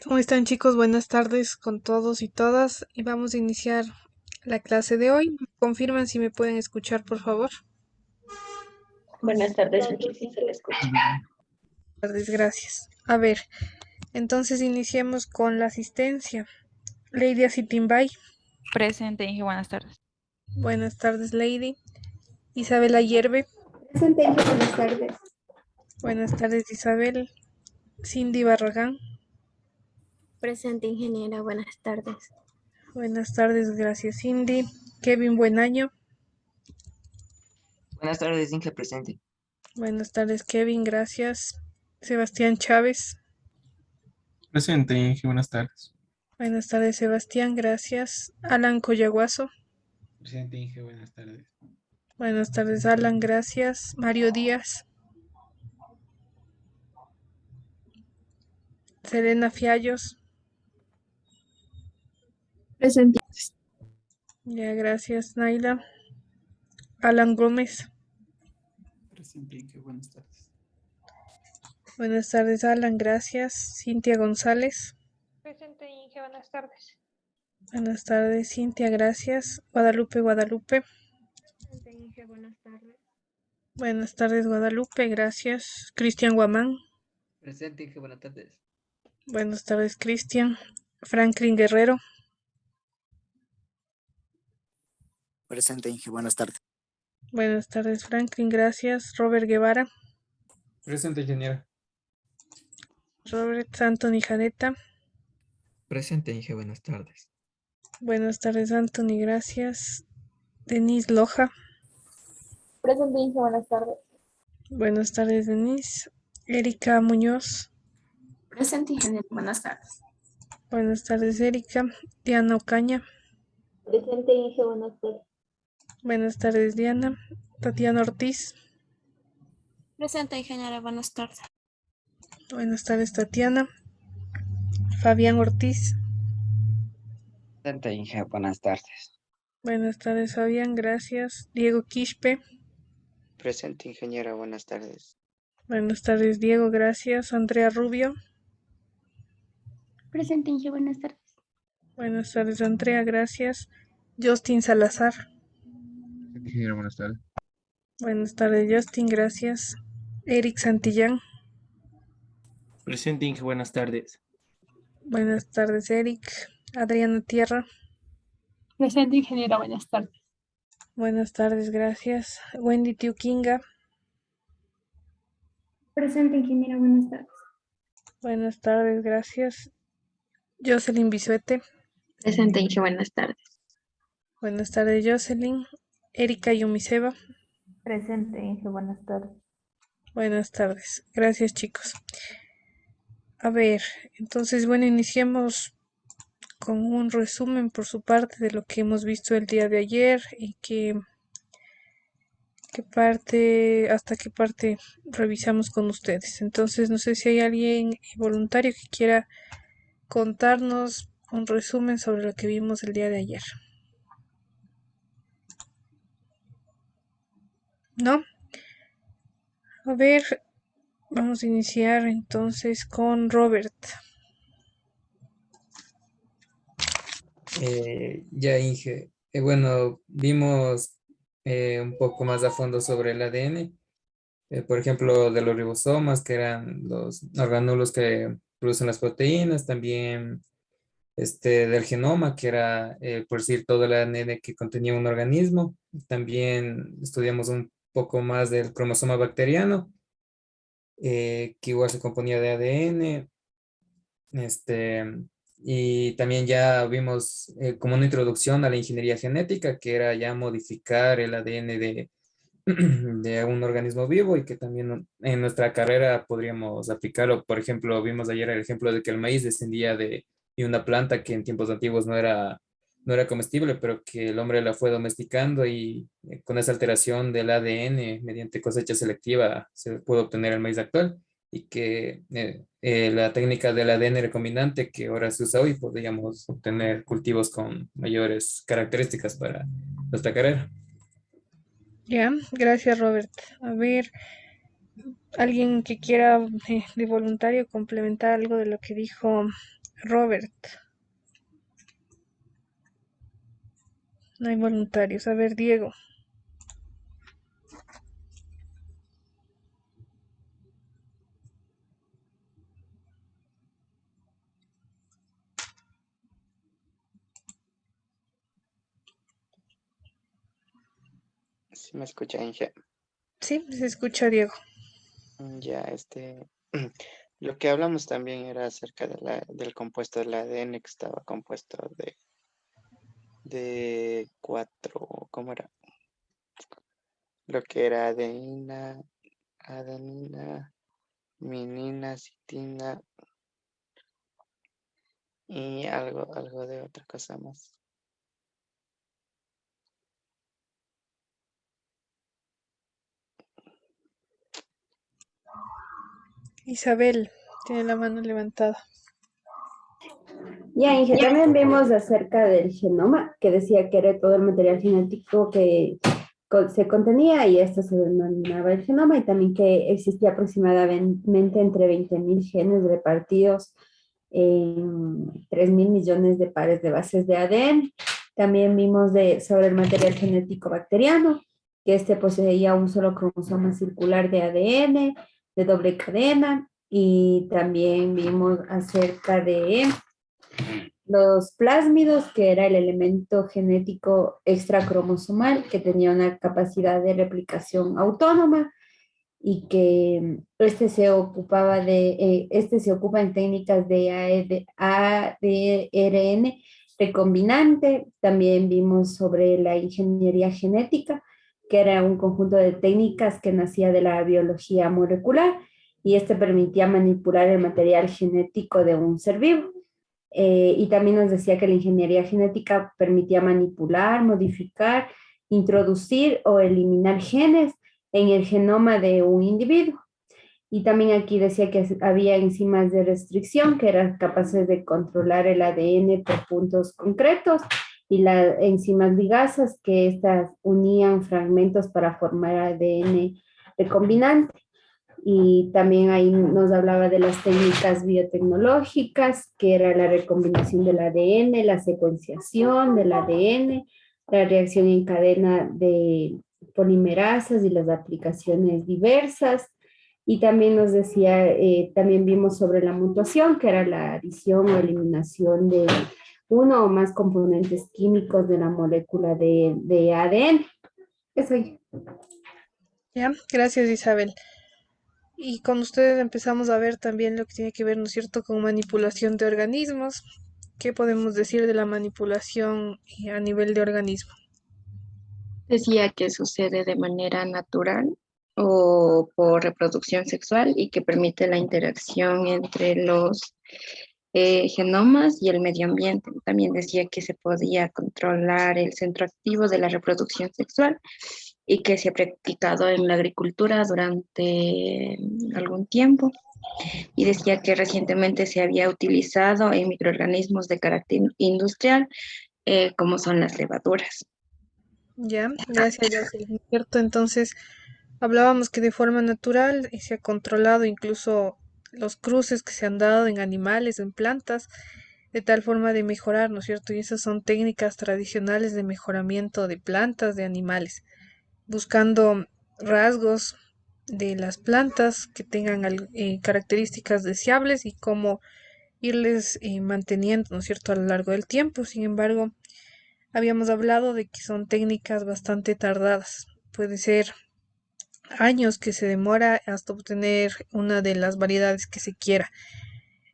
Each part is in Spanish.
¿Cómo están chicos? Buenas tardes con todos y todas y vamos a iniciar la clase de hoy. Confirman si me pueden escuchar, por favor. Buenas tardes, aquí sí se le escucha. Tardes, gracias. A ver, entonces iniciemos con la asistencia. Lady Acitimbay. Presente, Inge, buenas tardes. Buenas tardes, Lady. Isabela Hierve. Presente, Inge, buenas tardes. Buenas tardes, Isabel. Cindy Barragán. Presente, ingeniera, buenas tardes. Buenas tardes, gracias, Cindy. Kevin Buenaño. Buenas tardes, Inge presente. Buenas tardes, Kevin, gracias. Sebastián Chávez. Presente, Inge, buenas tardes. Buenas tardes, Sebastián, gracias. Alan Coyaguazo. Presente, Inge, buenas tardes. Buenas tardes, Alan, gracias. Mario Díaz. Serena Fiallos. Presente. Ya, gracias, Naila. Alan Gómez. Presente, Inge, buenas tardes. Buenas tardes, Alan, gracias. Cintia González. Presente, Inge, buenas tardes. Buenas tardes, Cintia, gracias. Guadalupe. Presente, Inge, buenas tardes. Buenas tardes, Guadalupe, gracias. Cristian Guamán. Presente, Inge, buenas tardes. Buenas tardes, Cristian. Franklin Guerrero. Presente, Inge, buenas tardes. Buenas tardes, Franklin, gracias. Robert Guevara. Presente, ingeniera. Robert Anthony Janeta. Presente, Inge, buenas tardes. Buenas tardes, Anthony, gracias. Denise Loja. Presente, Inge, buenas tardes. Buenas tardes, Denise. Erika Muñoz. Presente, ingeniera, buenas tardes. Buenas tardes, Erika. Diana Ocaña. Presente, Inge, buenas tardes. Buenas tardes, Diana. Tatiana Ortiz. Presente, ingeniera, buenas tardes. Buenas tardes, Tatiana. Fabián Ortiz. Presente, Inge, buenas tardes. Buenas tardes, Fabián, gracias. Diego Quispe. Presente, ingeniera, buenas tardes. Buenas tardes, Diego, gracias. Andrea Rubio. Presente, Inge, buenas tardes. Buenas tardes, Andrea, gracias. Justin Salazar. Presente, ingeniera, buenas tardes. Buenas tardes, Justin, gracias. Eric Santillán. Presente, Inge, buenas tardes. Buenas tardes, Eric. Adriana Tierra. Presente, ingeniera, buenas tardes. Buenas tardes, gracias. Wendy Tiuquinga. Presente, ingeniera, buenas tardes. Buenas tardes, gracias. Jocelyn Bisuete. Presente, Inge, buenas tardes. Buenas tardes, Jocelyn. Erika Yumiseva. Presente, Inge, buenas tardes. Buenas tardes. Gracias, chicos. A ver, entonces, bueno, iniciemos con un resumen por su parte de lo que hemos visto el día de ayer y hasta qué parte revisamos con ustedes. Entonces, no sé si hay alguien voluntario que quiera contarnos un resumen sobre lo que vimos el día de ayer. ¿No? A ver, vamos a iniciar entonces con Robert. Ya, Inge. Bueno, vimos un poco más a fondo sobre el ADN, por ejemplo, de los ribosomas, que eran los orgánulos que producen las proteínas, también del genoma, que era, por decir, todo el ADN que contenía un organismo. También estudiamos un poco más del cromosoma bacteriano, que igual se componía de ADN. Este, y también ya vimos como una introducción a la ingeniería genética, que era ya modificar el ADN de un organismo vivo y que también en nuestra carrera podríamos aplicarlo. Por ejemplo, vimos ayer el ejemplo de que el maíz descendía de una planta que en tiempos antiguos no era comestible, pero que el hombre la fue domesticando y con esa alteración del ADN mediante cosecha selectiva se pudo obtener el maíz actual y que la técnica del ADN recombinante que ahora se usa hoy podríamos obtener cultivos con mayores características para nuestra carrera. Ya, gracias, Robert. A ver, alguien que quiera de voluntario complementar algo de lo que dijo Robert. No hay voluntarios. A ver, Diego. ¿Sí me escucha, Inge? Sí, se escucha, Diego. Ya, lo que hablamos también era acerca del compuesto del ADN que estaba compuesto de cuatro, ¿cómo era? Lo que era adenina, minina, citina y algo de otra cosa más. Isabel tiene la mano levantada. Ya, Inge, también vimos acerca del genoma, que decía que era todo el material genético que se contenía y esto se denominaba el genoma, y también que existía aproximadamente entre 20.000 genes repartidos en 3.000 millones de pares de bases de ADN. También vimos sobre el material genético bacteriano, que este poseía un solo cromosoma circular de ADN, de doble cadena, y también vimos acerca de los plásmidos, que era el elemento genético extracromosomal que tenía una capacidad de replicación autónoma y que este se ocupa en técnicas de ADRN recombinante. También vimos sobre la ingeniería genética, que era un conjunto de técnicas que nacía de la biología molecular y este permitía manipular el material genético de un ser vivo. Y también nos decía que la ingeniería genética permitía manipular, modificar, introducir o eliminar genes en el genoma de un individuo. Y también aquí decía que había enzimas de restricción que eran capaces de controlar el ADN por puntos concretos, y las enzimas ligasas, que estas unían fragmentos para formar ADN recombinante. Y también ahí nos hablaba de las técnicas biotecnológicas, que era la recombinación del ADN, la secuenciación del ADN, la reacción en cadena de polimerasas y las aplicaciones diversas. Y también nos decía, también vimos sobre la mutación, que era la adición o eliminación de uno o más componentes químicos de la molécula de ADN. Eso ahí. Ya, gracias, Isabel. Y con ustedes empezamos a ver también lo que tiene que ver, ¿no es cierto?, con manipulación de organismos. ¿Qué podemos decir de la manipulación a nivel de organismo? Decía que sucede de manera natural o por reproducción sexual y que permite la interacción entre los genomas y el medio ambiente. También decía que se podía controlar el centro activo de la reproducción sexual y que se ha practicado en la agricultura durante algún tiempo. Y decía que recientemente se había utilizado en microorganismos de carácter industrial, como son las levaduras. Ya, gracias, Yacel. ¿No es cierto? Entonces, hablábamos que de forma natural se ha controlado incluso los cruces que se han dado en animales, en plantas, de tal forma de mejorar, ¿no es cierto? Y esas son técnicas tradicionales de mejoramiento de plantas, de animales, buscando rasgos de las plantas que tengan características deseables y cómo irles manteniendo, ¿no es cierto?, a lo largo del tiempo. Sin embargo, habíamos hablado de que son técnicas bastante tardadas. Puede ser años que se demora hasta obtener una de las variedades que se quiera.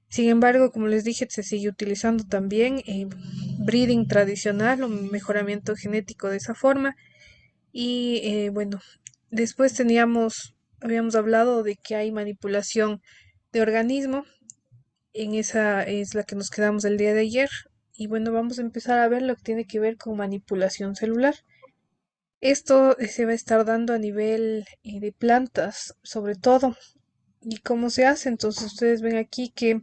Sin embargo, como les dije, se sigue utilizando también breeding tradicional o mejoramiento genético de esa forma. Y bueno, después habíamos hablado de que hay manipulación de organismo. En esa es la que nos quedamos el día de ayer. Y bueno, vamos a empezar a ver lo que tiene que ver con manipulación celular. Esto se va a estar dando a nivel de plantas, sobre todo. ¿Y cómo se hace? Entonces ustedes ven aquí que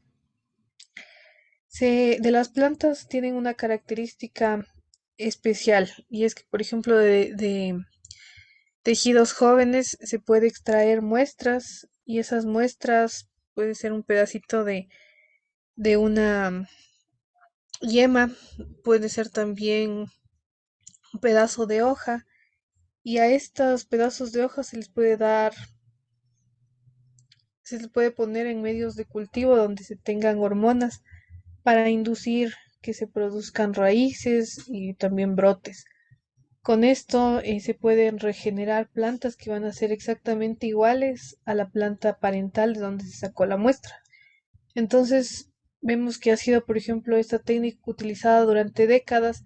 de las plantas tienen una característica especial, y es que, por ejemplo, de tejidos jóvenes se puede extraer muestras, y esas muestras puede ser un pedacito de de una yema, puede ser también un pedazo de hoja, y a estos pedazos de hoja se les puede poner en medios de cultivo donde se tengan hormonas para inducir que se produzcan raíces y también brotes. Con esto se pueden regenerar plantas que van a ser exactamente iguales a la planta parental de donde se sacó la muestra. Entonces, vemos que ha sido, por ejemplo, esta técnica utilizada durante décadas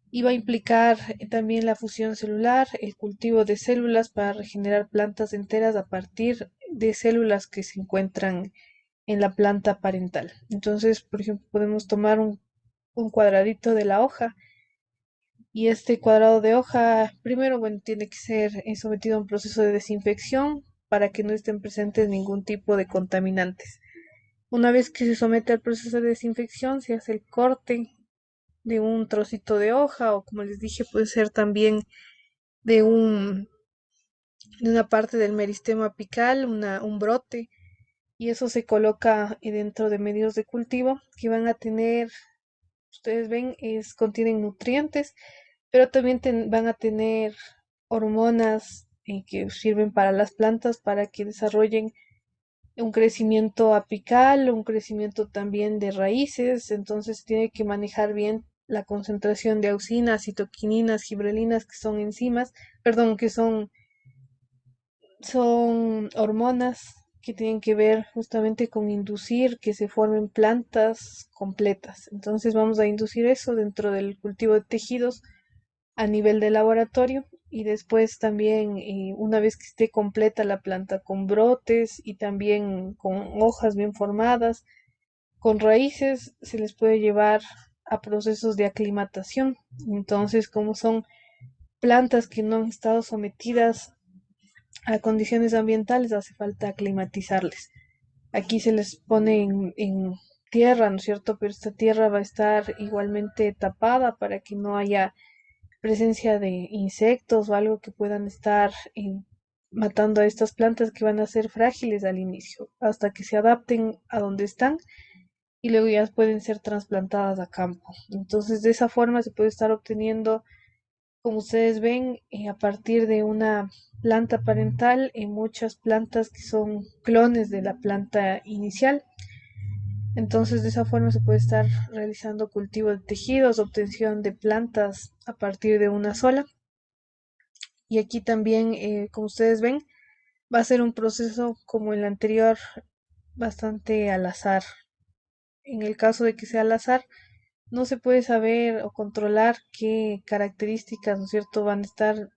y va a implicar también la fusión celular, el cultivo de células para regenerar plantas enteras a partir de células que se encuentran en la planta parental. Entonces, por ejemplo, podemos tomar un cuadradito de la hoja y este cuadrado de hoja, primero, bueno, tiene que ser sometido a un proceso de desinfección para que no estén presentes ningún tipo de contaminantes. Una vez que se somete al proceso de desinfección, se hace el corte de un trocito de hoja o, como les dije, puede ser también de de una parte del meristema apical, un brote, y eso se coloca dentro de medios de cultivo que van a tener, ustedes ven, contienen nutrientes, pero también van a tener hormonas que sirven para las plantas para que desarrollen un crecimiento apical, un crecimiento también de raíces, entonces tiene que manejar bien la concentración de auxinas, citoquininas, gibrelinas, que son enzimas, perdón, que son hormonas que tienen que ver justamente con inducir que se formen plantas completas. Entonces vamos a inducir eso dentro del cultivo de tejidos a nivel de laboratorio y después también una vez que esté completa la planta con brotes y también con hojas bien formadas, con raíces, se les puede llevar a procesos de aclimatación. Entonces, como son plantas que no han estado sometidas a condiciones ambientales, hace falta aclimatizarles. Aquí se les pone en tierra, ¿no es cierto? Pero esta tierra va a estar igualmente tapada para que no haya presencia de insectos o algo que puedan estar matando a estas plantas que van a ser frágiles al inicio, hasta que se adapten a donde están y luego ya pueden ser trasplantadas a campo. Entonces, de esa forma se puede estar obteniendo, como ustedes ven, a partir de una planta parental, en muchas plantas que son clones de la planta inicial. Entonces, de esa forma se puede estar realizando cultivo de tejidos, obtención de plantas a partir de una sola. Y aquí también, como ustedes ven, va a ser un proceso como el anterior, bastante al azar. En el caso de que sea al azar, no se puede saber o controlar qué características, ¿no es cierto?, van a estar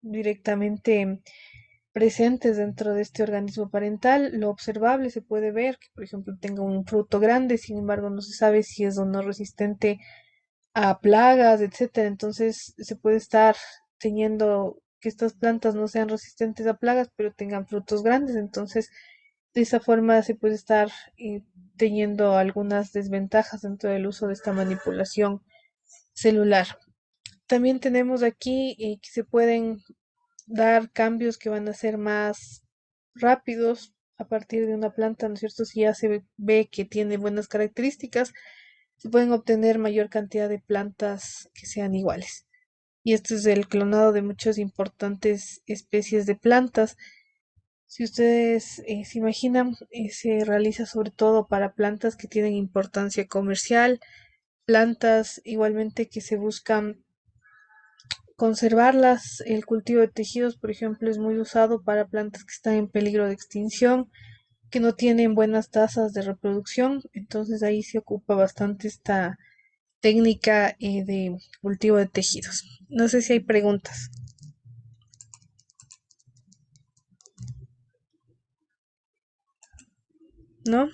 directamente presentes dentro de este organismo parental. Lo observable se puede ver que, por ejemplo, tenga un fruto grande, sin embargo, no se sabe si es o no resistente a plagas, etcétera. Entonces, se puede estar teniendo que estas plantas no sean resistentes a plagas, pero tengan frutos grandes. Entonces, de esa forma se puede estar teniendo algunas desventajas dentro del uso de esta manipulación celular. También tenemos aquí que se pueden dar cambios que van a ser más rápidos a partir de una planta, ¿no es cierto? Si ya se ve que tiene buenas características, se pueden obtener mayor cantidad de plantas que sean iguales. Y esto es el clonado de muchas importantes especies de plantas. Si ustedes se imaginan, se realiza sobre todo para plantas que tienen importancia comercial, plantas igualmente que se buscan conservarlas. El cultivo de tejidos, por ejemplo, es muy usado para plantas que están en peligro de extinción, que no tienen buenas tasas de reproducción. Entonces ahí se ocupa bastante esta técnica de cultivo de tejidos. No sé si hay preguntas. ¿No?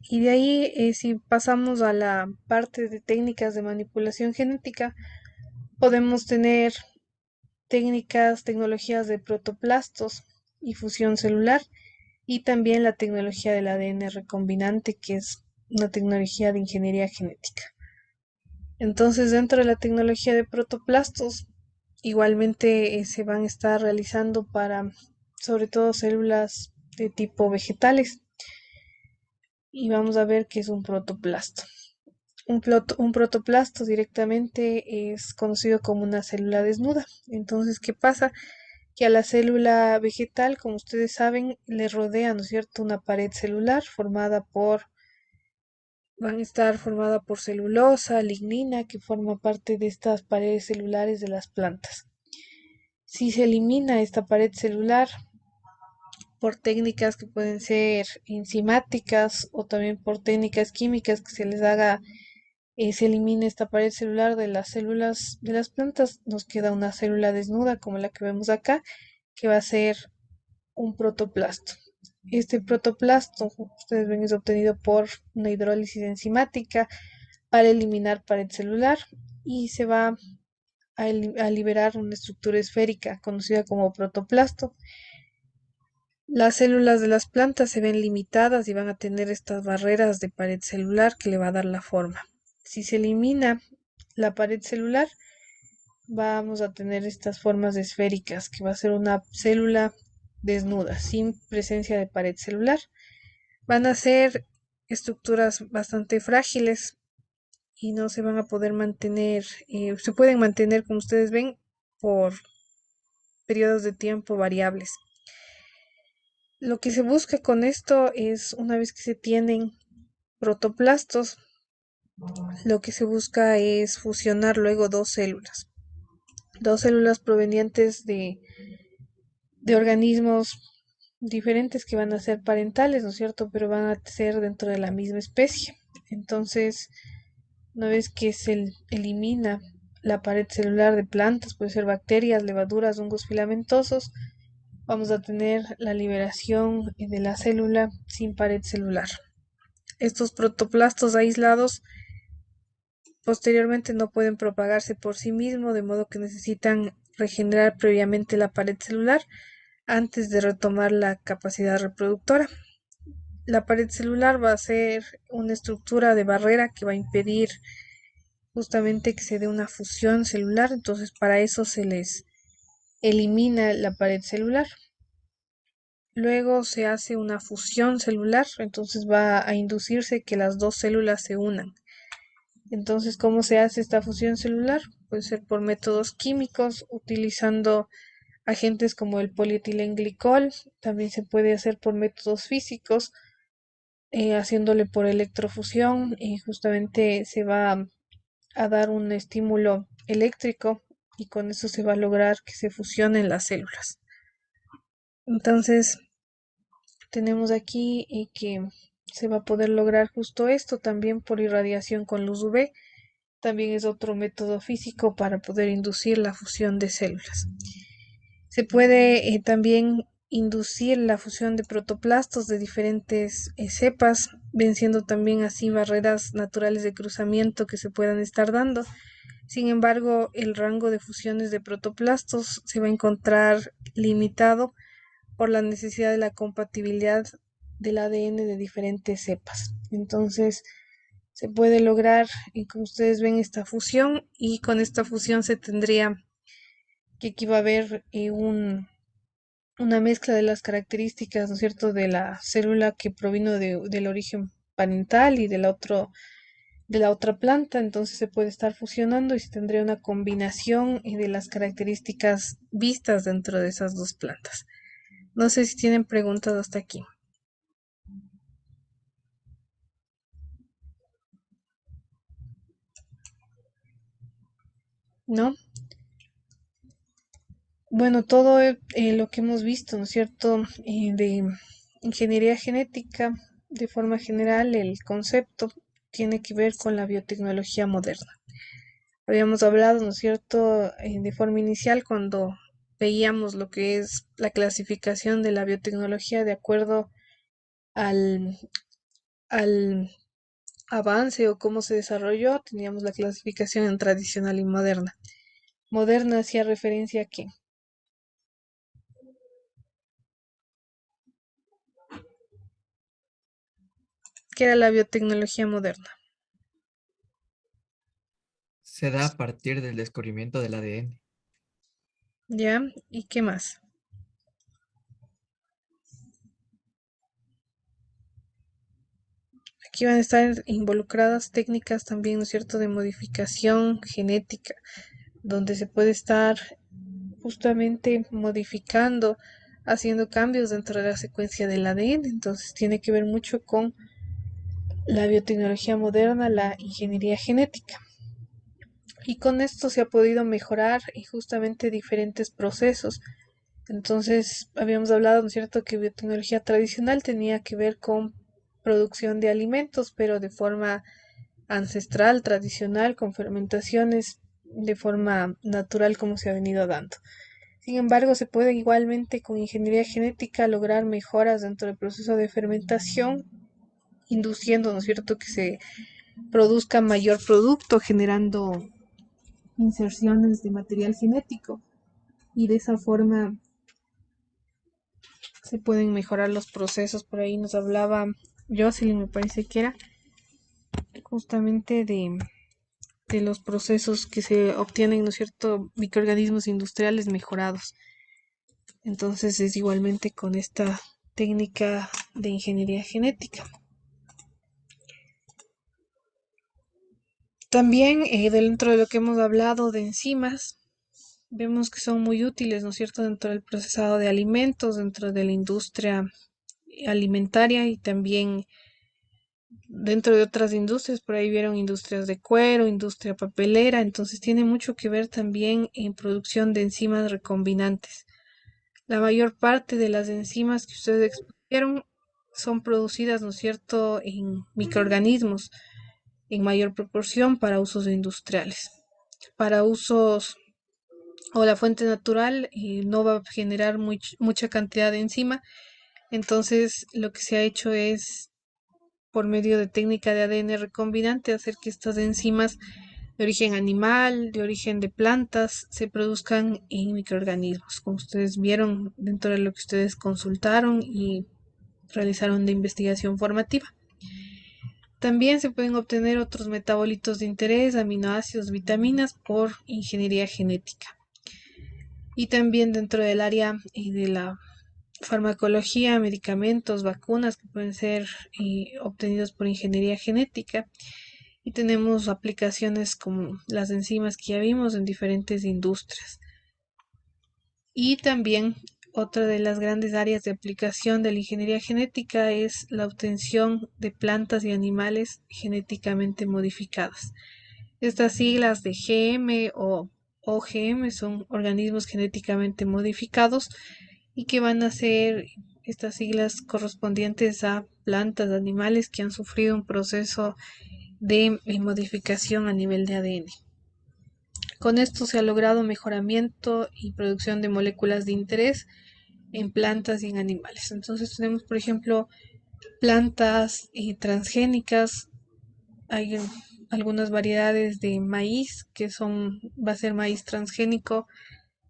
Y de ahí, si pasamos a la parte de técnicas de manipulación genética, podemos tener tecnologías de protoplastos y fusión celular, y también la tecnología del ADN recombinante, que es una tecnología de ingeniería genética. Entonces, dentro de la tecnología de protoplastos, igualmente se van a estar realizando para, sobre todo, células de tipo vegetales. y vamos a ver qué es un protoplasto. Un protoplasto directamente es conocido como una célula desnuda. Entonces, ¿qué pasa? Que a la célula vegetal, como ustedes saben, le rodea, ¿no es cierto?, una pared celular van a estar formada por celulosa, lignina, que forma parte de estas paredes celulares de las plantas. Si se elimina esta pared celular por técnicas que pueden ser enzimáticas o también por técnicas químicas que se les haga, se elimine esta pared celular de las células de las plantas, nos queda una célula desnuda como la que vemos acá, que va a ser un protoplasto. Este protoplasto, ustedes ven, es obtenido por una hidrólisis enzimática para eliminar pared celular y se va a liberar una estructura esférica conocida como protoplasto. Las células de las plantas se ven limitadas y van a tener estas barreras de pared celular que le va a dar la forma. Si se elimina la pared celular, vamos a tener estas formas esféricas, que va a ser una célula desnuda, sin presencia de pared celular. Van a ser estructuras bastante frágiles y no se van a poder mantener, se pueden mantener, como ustedes ven, por periodos de tiempo variables. Lo que se busca con esto es, una vez que se tienen protoplastos, lo que se busca es fusionar luego dos células provenientes de organismos diferentes que van a ser parentales, ¿no es cierto? Pero van a ser dentro de la misma especie. Entonces, una vez que se elimina la pared celular de plantas, puede ser bacterias, levaduras, hongos filamentosos, vamos a tener la liberación de la célula sin pared celular. Estos protoplastos aislados posteriormente no pueden propagarse por sí mismos, de modo que necesitan regenerar previamente la pared celular antes de retomar la capacidad reproductora. La pared celular va a ser una estructura de barrera que va a impedir justamente que se dé una fusión celular, entonces para eso se les elimina la pared celular. Luego se hace una fusión celular, entonces va a inducirse que las dos células se unan. Entonces, ¿cómo se hace esta fusión celular? Puede ser por métodos químicos, utilizando agentes como el polietilenglicol. También se puede hacer por métodos físicos, haciéndole por electrofusión, y justamente se va a dar un estímulo eléctrico y con eso se va a lograr que se fusionen las células. Entonces, tenemos aquí que se va a poder lograr justo esto también por irradiación con luz UV. También es otro método físico para poder inducir la fusión de células. Se puede también inducir la fusión de protoplastos de diferentes cepas, venciendo también así barreras naturales de cruzamiento que se puedan estar dando. Sin embargo, el rango de fusiones de protoplastos se va a encontrar limitado por la necesidad de la compatibilidad del ADN de diferentes cepas. Entonces, se puede lograr, como ustedes ven, esta fusión, y con esta fusión se tendría que aquí va a haber una mezcla de las características, ¿no es cierto?, de la célula que provino del origen parental y de la otra planta. Entonces se puede estar fusionando y se tendría una combinación de las características vistas dentro de esas dos plantas. No sé si tienen preguntas hasta aquí. ¿No? Bueno, todo lo que hemos visto, ¿no es cierto?, de ingeniería genética, de forma general, el concepto tiene que ver con la biotecnología moderna. Habíamos hablado, ¿no es cierto?, de forma inicial cuando veíamos lo que es la clasificación de la biotecnología de acuerdo al, al avance o cómo se desarrolló, teníamos la clasificación en tradicional y moderna. Moderna hacía referencia a qué. ¿Qué era la biotecnología moderna? Se da a partir del descubrimiento del ADN. ¿Ya? ¿Y qué más? aquí van a estar involucradas técnicas también, ¿no es cierto?, de modificación genética, donde se puede estar justamente modificando, haciendo cambios dentro de la secuencia del ADN. Entonces tiene que ver mucho con la biotecnología moderna, la ingeniería genética. Y con esto se ha podido mejorar justamente diferentes procesos. Entonces, habíamos hablado, ¿no es cierto?, que biotecnología tradicional tenía que ver con producción de alimentos, pero de forma ancestral, tradicional, con fermentaciones de forma natural como se ha venido dando. Sin embargo, se puede igualmente con ingeniería genética lograr mejoras dentro del proceso de fermentación, induciendo, ¿no es cierto?, que se produzca mayor producto, generando inserciones de material genético y de esa forma se pueden mejorar los procesos. Por ahí nos hablaba Jocelyn, me parece que era justamente de los procesos que se obtienen, ¿no es cierto?, microorganismos industriales mejorados. Entonces es igualmente con esta técnica de ingeniería genética. También dentro de lo que hemos hablado de enzimas, vemos que son muy útiles, ¿no es cierto?, dentro del procesado de alimentos, dentro de la industria alimentaria y también dentro de otras industrias. Por ahí vieron industrias de cuero, industria papelera, entonces tiene mucho que ver también en producción de enzimas recombinantes. La mayor parte de las enzimas que ustedes expusieron son producidas, ¿no es cierto?, en microorganismos en mayor proporción para usos industriales. Para usos o la fuente natural no va a generar mucha cantidad de enzima, entonces lo que se ha hecho es, por medio de técnica de ADN recombinante, hacer que estas enzimas de origen animal, de origen de plantas, se produzcan en microorganismos, como ustedes vieron dentro de lo que ustedes consultaron y realizaron de investigación formativa. También se pueden obtener otros metabolitos de interés, aminoácidos, vitaminas, por ingeniería genética. Y también dentro del área de la farmacología, medicamentos, vacunas que pueden ser obtenidos por ingeniería genética. Y tenemos aplicaciones como las enzimas que ya vimos en diferentes industrias. Y también otra de las grandes áreas de aplicación de la ingeniería genética es la obtención de plantas y animales genéticamente modificadas. Estas siglas de GM o OGM son organismos genéticamente modificados y que van a ser estas siglas correspondientes a plantas, animales que han sufrido un proceso de modificación a nivel de ADN. Con esto se ha logrado mejoramiento y producción de moléculas de interés en plantas y en animales. Entonces tenemos, por ejemplo, plantas transgénicas. Hay algunas variedades de maíz que va a ser maíz transgénico,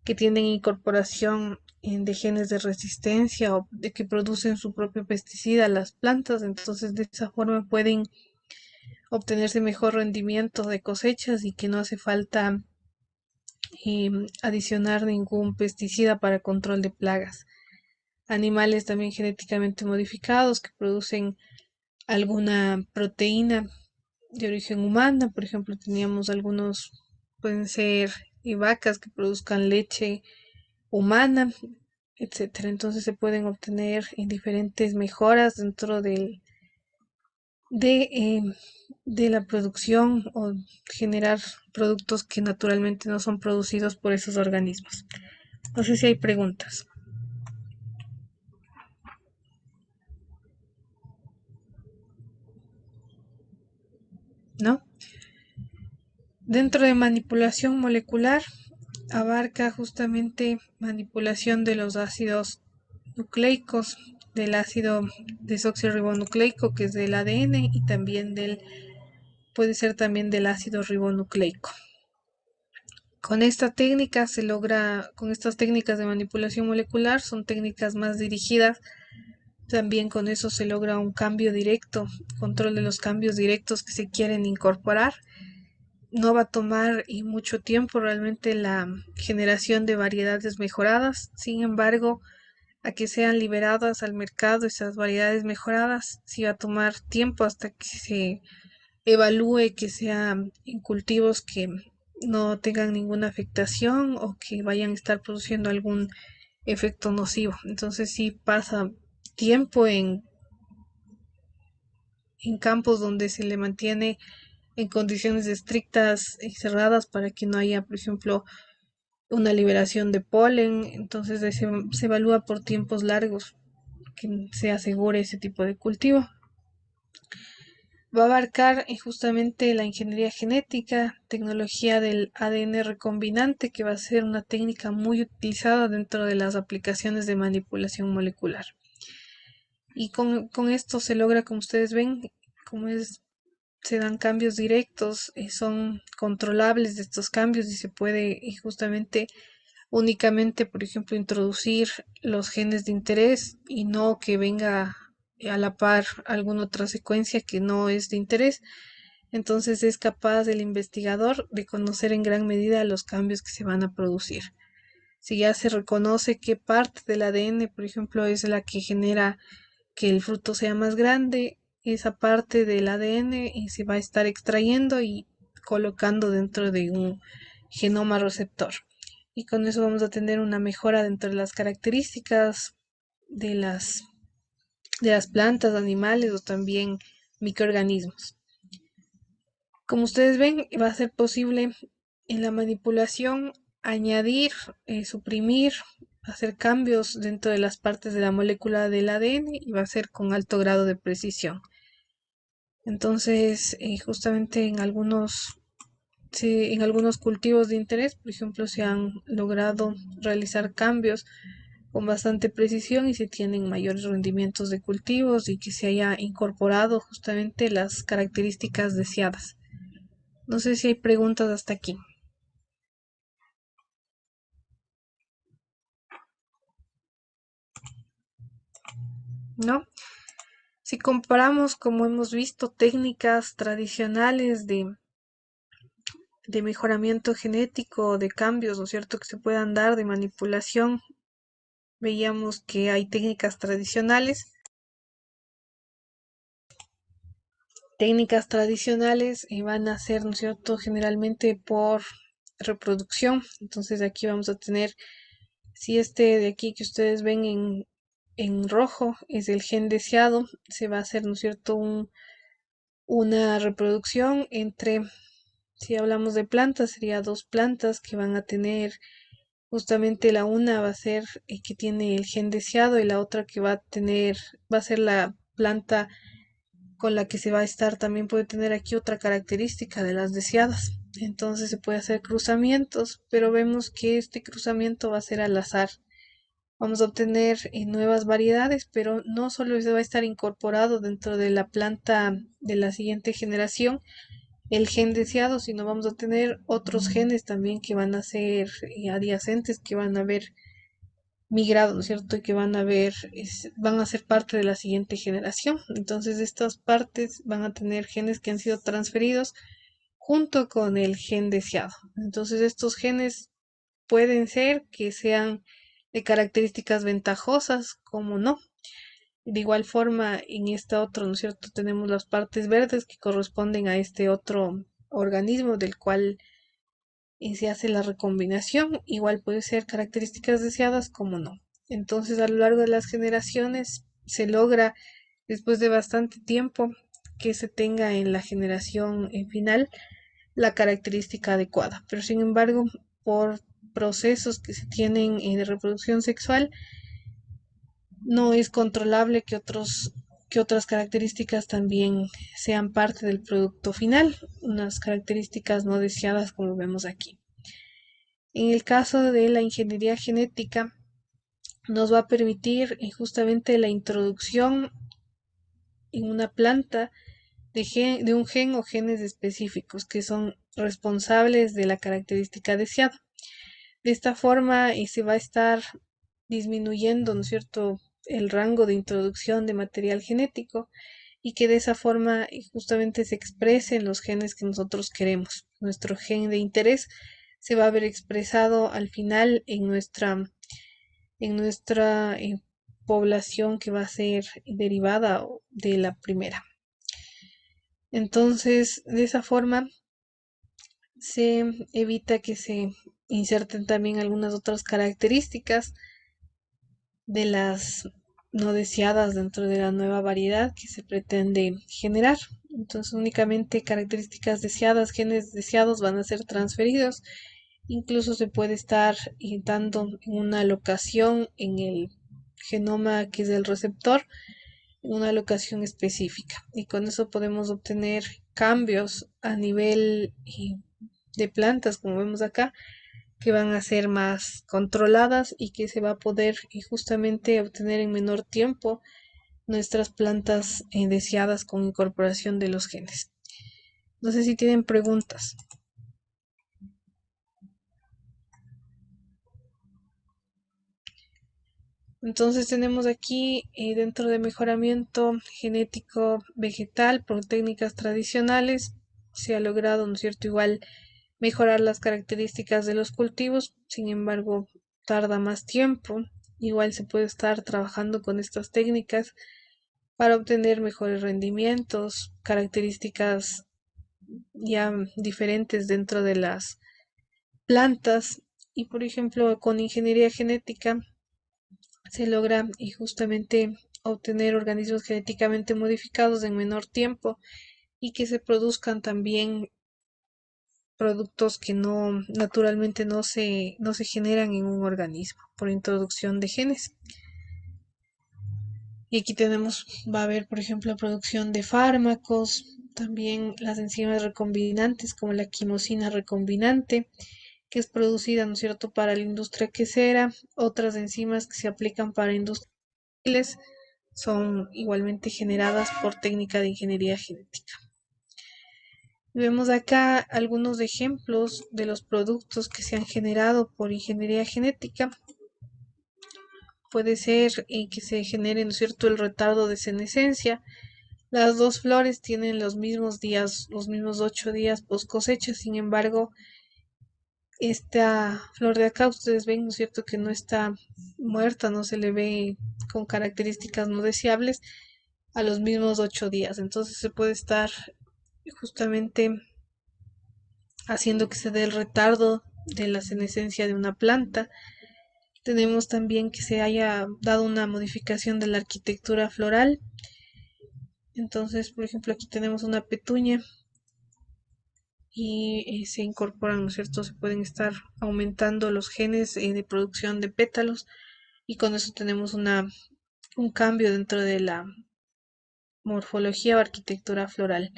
que tienen incorporación de genes de resistencia o de que producen su propio pesticida a las plantas. Entonces de esa forma pueden obtenerse mejor rendimiento de cosechas y que no hace falta adicionar ningún pesticida para control de plagas. Animales también genéticamente modificados que producen alguna proteína de origen humana. Por ejemplo, teníamos algunos, pueden ser vacas que produzcan leche humana, etcétera. Entonces se pueden obtener diferentes mejoras dentro de la producción o generar productos que naturalmente no son producidos por esos organismos. No sé si hay preguntas. ¿No? Dentro de manipulación molecular abarca justamente manipulación de los ácidos nucleicos, del ácido desoxirribonucleico, que es del ADN, y también puede ser también del ácido ribonucleico. Con esta técnica con estas técnicas de manipulación molecular, son técnicas más dirigidas. También con eso se logra un cambio directo, control de los cambios directos que se quieren incorporar. No va a tomar mucho tiempo realmente la generación de variedades mejoradas. Sin embargo, a que sean liberadas al mercado esas variedades mejoradas, sí va a tomar tiempo hasta que se evalúe que sean en cultivos que no tengan ninguna afectación o que vayan a estar produciendo algún efecto nocivo. Entonces sí pasa tiempo en campos donde se le mantiene en condiciones estrictas y cerradas para que no haya, por ejemplo, una liberación de polen. Entonces se evalúa por tiempos largos que se asegure ese tipo de cultivo. Va a abarcar justamente la ingeniería genética, tecnología del ADN recombinante, que va a ser una técnica muy utilizada dentro de las aplicaciones de manipulación molecular. Y con esto se logra, como ustedes ven, se dan cambios directos, son controlables de estos cambios y se puede justamente únicamente, por ejemplo, introducir los genes de interés y no que venga a la par alguna otra secuencia que no es de interés. Entonces es capaz el investigador de conocer en gran medida los cambios que se van a producir. Si ya se reconoce qué parte del ADN, por ejemplo, es la que genera que el fruto sea más grande, esa parte del ADN se va a estar extrayendo y colocando dentro de un genoma receptor. Y con eso vamos a tener una mejora dentro de las características de las plantas, animales o también microorganismos. Como ustedes ven, va a ser posible en la manipulación añadir, suprimir, hacer cambios dentro de las partes de la molécula del ADN y va a ser con alto grado de precisión. Entonces, justamente en algunos cultivos de interés, por ejemplo, se han logrado realizar cambios con bastante precisión y se tienen mayores rendimientos de cultivos y que se haya incorporado justamente las características deseadas. No sé si hay preguntas hasta aquí. ¿No? Si comparamos, como hemos visto, técnicas tradicionales de mejoramiento genético, de cambios, ¿no es cierto?, que se puedan dar, de manipulación, veíamos que hay técnicas tradicionales. Técnicas tradicionales van a ser, ¿no es cierto?, generalmente por reproducción. Entonces aquí vamos a tener, si este de aquí que ustedes ven en rojo es el gen deseado, se va a hacer, ¿no es cierto?, una reproducción entre, si hablamos de plantas, sería dos plantas que van a tener, justamente la una va a ser que tiene el gen deseado y la otra que va a ser la planta con la que se va a estar, también puede tener aquí otra característica de las deseadas. Entonces se puede hacer cruzamientos, pero vemos que este cruzamiento va a ser al azar. Vamos a obtener nuevas variedades, pero no solo se va a estar incorporado dentro de la planta de la siguiente generación el gen deseado, sino vamos a tener otros genes también que van a ser adyacentes, que van a haber migrado, ¿no es cierto? Y que van a ser parte de la siguiente generación. Entonces estas partes van a tener genes que han sido transferidos junto con el gen deseado. Entonces estos genes pueden ser que sean de características ventajosas, como no. De igual forma, en este otro, ¿no es cierto?, tenemos las partes verdes que corresponden a este otro organismo del cual se hace la recombinación. Igual puede ser características deseadas como no. Entonces, a lo largo de las generaciones se logra, después de bastante tiempo, que se tenga en la generación final la característica adecuada. Pero sin embargo, por procesos que se tienen de reproducción sexual, no es controlable que otras características también sean parte del producto final, unas características no deseadas como vemos aquí. En el caso de la ingeniería genética, nos va a permitir justamente la introducción en una planta de un gen o genes específicos que son responsables de la característica deseada. De esta forma se va a estar disminuyendo, ¿no es cierto?, el rango de introducción de material genético y que de esa forma justamente se expresen los genes que nosotros queremos. Nuestro gen de interés se va a ver expresado al final en nuestra población que va a ser derivada de la primera. Entonces, de esa forma se evita que se inserten también algunas otras características de las no deseadas dentro de la nueva variedad que se pretende generar. Entonces, únicamente características deseadas, genes deseados van a ser transferidos. Incluso se puede estar dando en una locación en el genoma que es el receptor, en una locación específica. Y con eso podemos obtener cambios a nivel de plantas, como vemos acá, que van a ser más controladas y que se va a poder justamente obtener en menor tiempo nuestras plantas deseadas con incorporación de los genes. No sé si tienen preguntas. Entonces tenemos aquí dentro de mejoramiento genético vegetal por técnicas tradicionales se ha logrado, ¿no es cierto?, igual mejorar las características de los cultivos, sin embargo tarda más tiempo. Igual se puede estar trabajando con estas técnicas para obtener mejores rendimientos, características ya diferentes dentro de las plantas. Y por ejemplo con ingeniería genética se logra justamente obtener organismos genéticamente modificados en menor tiempo y que se produzcan también productos que no naturalmente no se generan en un organismo por introducción de genes. Y aquí va a haber, por ejemplo, producción de fármacos, también las enzimas recombinantes como la quimosina recombinante, que es producida, ¿no es cierto?, para la industria quesera. Otras enzimas que se aplican para industrias son igualmente generadas por técnica de ingeniería genética. Vemos acá algunos ejemplos de los productos que se han generado por ingeniería genética. Puede ser que se genere, ¿no es cierto?, el retardo de senescencia. Las dos flores tienen los mismos días, los mismos 8 días post cosecha. Sin embargo, esta flor de acá, ustedes ven, ¿no es cierto?, que no está muerta, no se le ve con características no deseables a los mismos 8 días. Entonces se puede estar justamente haciendo que se dé el retardo de la senescencia de una planta. Tenemos también que se haya dado una modificación de la arquitectura floral. Entonces, por ejemplo, aquí tenemos una petunia y se incorporan, ¿no es cierto? Se pueden estar aumentando los genes de producción de pétalos y con eso tenemos un cambio dentro de la morfología o arquitectura floral.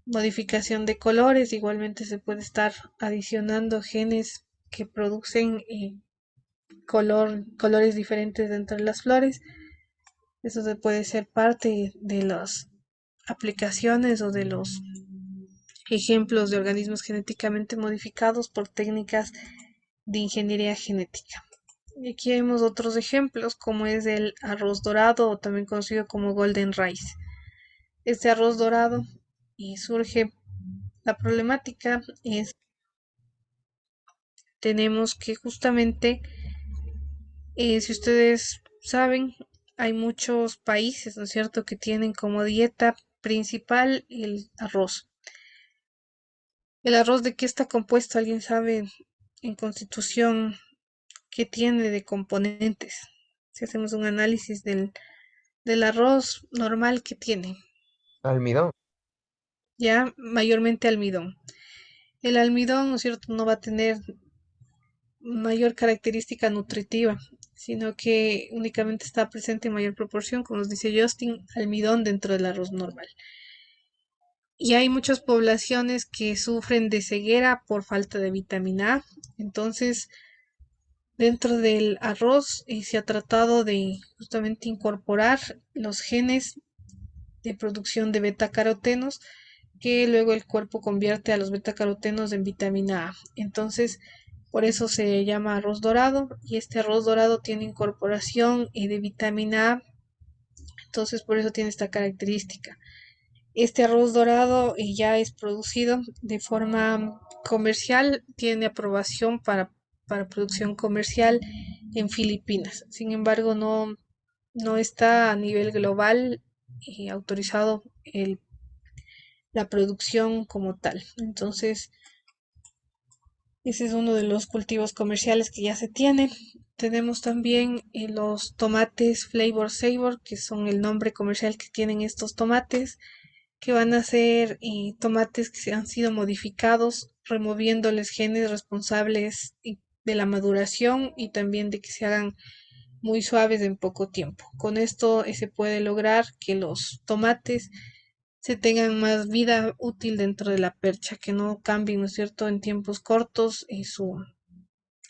Modificación de colores, igualmente se puede estar adicionando genes que producen colores diferentes dentro de las flores. Eso puede ser parte de las aplicaciones o de los ejemplos de organismos genéticamente modificados por técnicas de ingeniería genética. Y aquí vemos otros ejemplos como es el arroz dorado o también conocido como golden rice. Este arroz dorado surge, la problemática es tenemos que justamente si ustedes saben hay muchos países, ¿no es cierto?, que tienen como dieta principal el arroz. ¿El arroz de qué está compuesto? ¿Alguien sabe en constitución qué tiene de componentes? Si hacemos un análisis del arroz normal, ¿qué tiene? Almidón. Ya, mayormente almidón. El almidón, ¿no es cierto?, no va a tener mayor característica nutritiva, sino que únicamente está presente en mayor proporción, como nos dice Justin, almidón dentro del arroz normal. Y hay muchas poblaciones que sufren de ceguera por falta de vitamina A. Entonces, dentro del arroz se ha tratado de justamente incorporar los genes de producción de betacarotenos que luego el cuerpo convierte a los betacarotenos en vitamina A. Entonces, por eso se llama arroz dorado y este arroz dorado tiene incorporación de vitamina A. Entonces, por eso tiene esta característica. Este arroz dorado ya es producido de forma comercial, tiene aprobación para producción comercial en Filipinas. Sin embargo, no no está a nivel global autorizado la producción como tal. Entonces, ese es uno de los cultivos comerciales que ya se tiene. Tenemos también los tomates Flavor Savor, que son el nombre comercial que tienen estos tomates, que van a ser tomates que se han sido modificados, removiéndoles genes responsables de la maduración y también de que se hagan muy suaves en poco tiempo. Con esto se puede lograr que los tomates se tengan más vida útil dentro de la percha, que no cambien, ¿no es cierto?, en tiempos cortos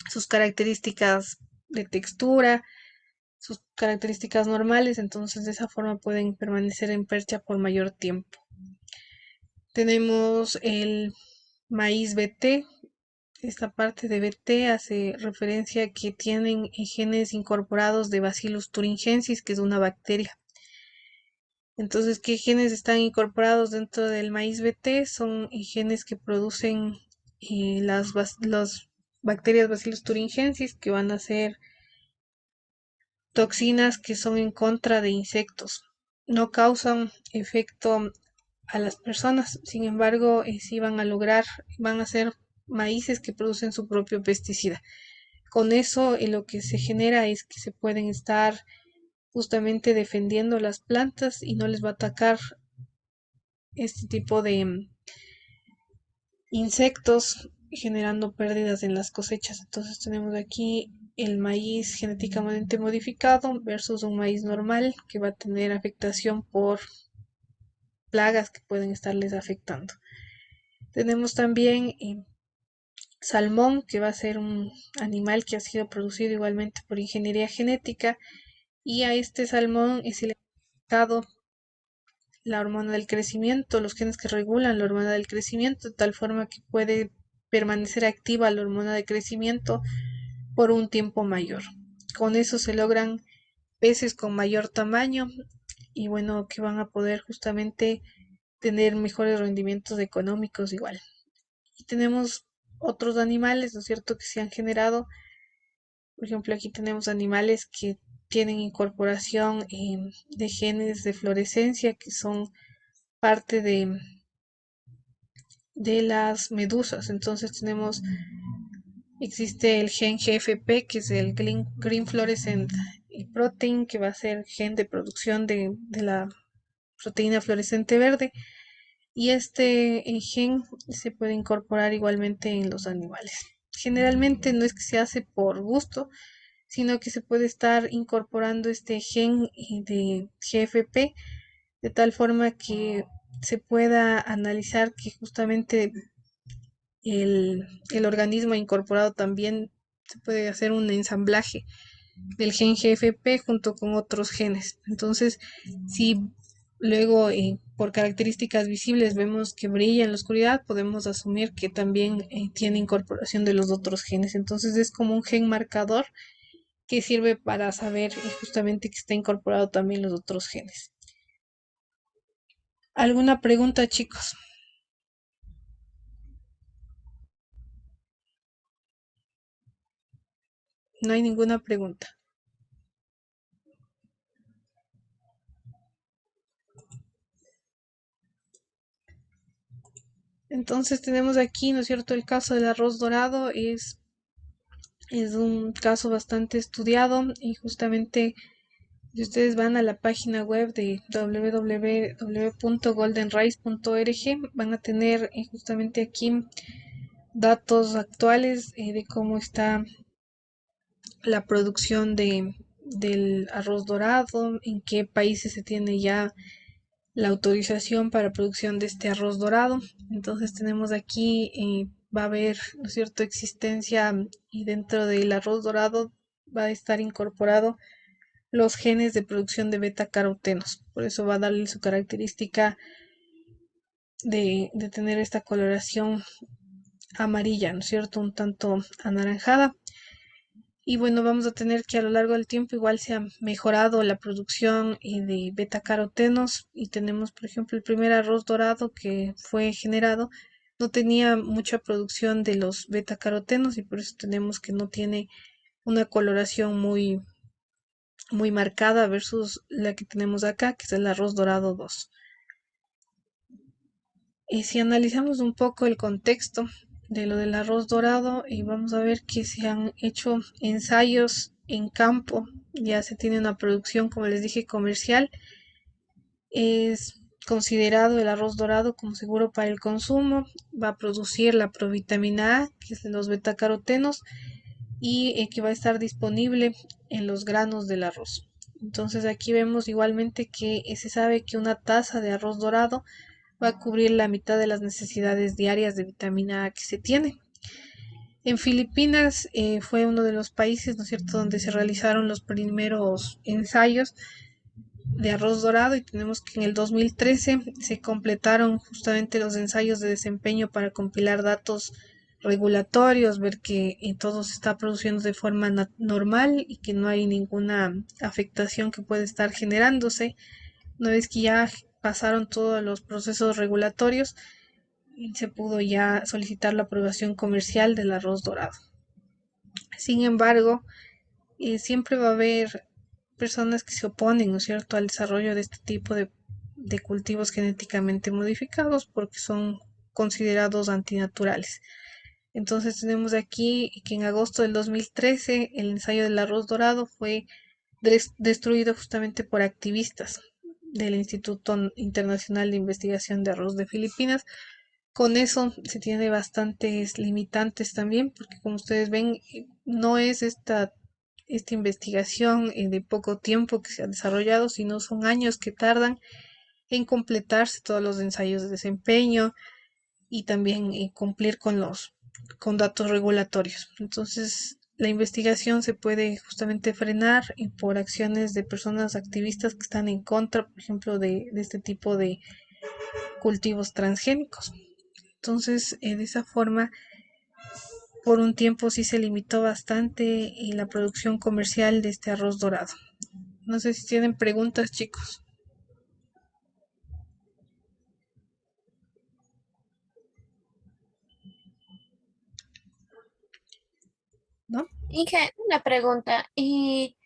sus características de textura, sus características normales, entonces de esa forma pueden permanecer en percha por mayor tiempo. Tenemos el maíz BT. Esta parte de BT hace referencia a que tienen genes incorporados de Bacillus thuringiensis, que es una bacteria. Entonces, ¿qué genes están incorporados dentro del maíz BT? Son genes que producen las bacterias Bacillus thuringiensis, que van a ser toxinas que son en contra de insectos. No causan efecto a las personas, sin embargo, sí van a ser maíces que producen su propio pesticida. Con eso, lo que se genera es que se pueden estar justamente defendiendo las plantas y no les va a atacar este tipo de insectos generando pérdidas en las cosechas. Entonces tenemos aquí el maíz genéticamente modificado versus un maíz normal que va a tener afectación por plagas que pueden estarles afectando. Tenemos también salmón, que va a ser un animal que ha sido producido igualmente por ingeniería genética, y a este salmón se le ha dado la hormona del crecimiento, los genes que regulan la hormona del crecimiento, de tal forma que puede permanecer activa la hormona de crecimiento por un tiempo mayor. Con eso se logran peces con mayor tamaño y bueno, que van a poder justamente tener mejores rendimientos económicos igual. Y tenemos otros animales, ¿no es cierto?, que se han generado. Por ejemplo, aquí tenemos animales que tienen incorporación de genes de fluorescencia que son parte de las medusas. Entonces existe el gen GFP, que es el Green Fluorescent Protein, que va a ser gen de producción de la proteína fluorescente verde. Y este gen se puede incorporar igualmente en los animales. Generalmente no es que se hace por gusto, sino que se puede estar incorporando este gen de GFP de tal forma que se pueda analizar que justamente el organismo ha incorporado también, se puede hacer un ensamblaje del gen GFP junto con otros genes. Entonces, si luego por características visibles vemos que brilla en la oscuridad, podemos asumir que también tiene incorporación de los otros genes. Entonces es como un gen marcador que sirve para saber justamente que está incorporado también los otros genes. ¿Alguna pregunta, chicos? No hay ninguna pregunta. Entonces tenemos aquí, ¿no es cierto?, el caso del arroz dorado es un caso bastante estudiado y justamente si ustedes van a la página web de www.goldenrice.org van a tener justamente aquí datos actuales de cómo está la producción del arroz dorado, en qué países se tiene ya la autorización para producción de este arroz dorado. Entonces tenemos aquí, va a haber, ¿no es cierto?, existencia y dentro del arroz dorado va a estar incorporado los genes de producción de beta-carotenos. Por eso va a darle su característica de tener esta coloración amarilla, ¿no es cierto?, un tanto anaranjada. Y bueno, vamos a tener que a lo largo del tiempo igual se ha mejorado la producción de betacarotenos y tenemos, por ejemplo, el primer arroz dorado que fue generado no tenía mucha producción de los betacarotenos y por eso tenemos que no tiene una coloración muy, muy marcada versus la que tenemos acá, que es el arroz dorado 2. Y si analizamos un poco el contexto de lo del arroz dorado, y vamos a ver que se han hecho ensayos en campo, ya se tiene una producción, como les dije, comercial. Es considerado el arroz dorado como seguro para el consumo, va a producir la provitamina A, que es los betacarotenos, y que va a estar disponible en los granos del arroz. Entonces aquí vemos igualmente que se sabe que una taza de arroz dorado va a cubrir la mitad de las necesidades diarias de vitamina A que se tiene. En Filipinas fue uno de los países, ¿no es cierto?, donde se realizaron los primeros ensayos de arroz dorado, y tenemos que en el 2013 se completaron justamente los ensayos de desempeño para compilar datos regulatorios, ver que todo se está produciendo de forma normal y que no hay ninguna afectación que puede estar generándose. Una vez que ya pasaron todos los procesos regulatorios, se pudo ya solicitar la aprobación comercial del arroz dorado. Sin embargo, siempre va a haber personas que se oponen, ¿no es cierto?, al desarrollo de este tipo de cultivos genéticamente modificados porque son considerados antinaturales. Entonces tenemos aquí que en agosto del 2013 el ensayo del arroz dorado fue destruido justamente por activistas del Instituto Internacional de Investigación de Arroz de Filipinas. Con eso se tiene bastantes limitantes también, porque como ustedes ven, no es esta investigación de poco tiempo que se ha desarrollado, sino son años que tardan en completarse todos los ensayos de desempeño y también cumplir con datos regulatorios. Entonces, la investigación se puede justamente frenar por acciones de personas activistas que están en contra, por ejemplo, de este tipo de cultivos transgénicos. Entonces, de esa forma, por un tiempo sí se limitó bastante la producción comercial de este arroz dorado. No sé si tienen preguntas, chicos. ¿No? Inge, una pregunta. Y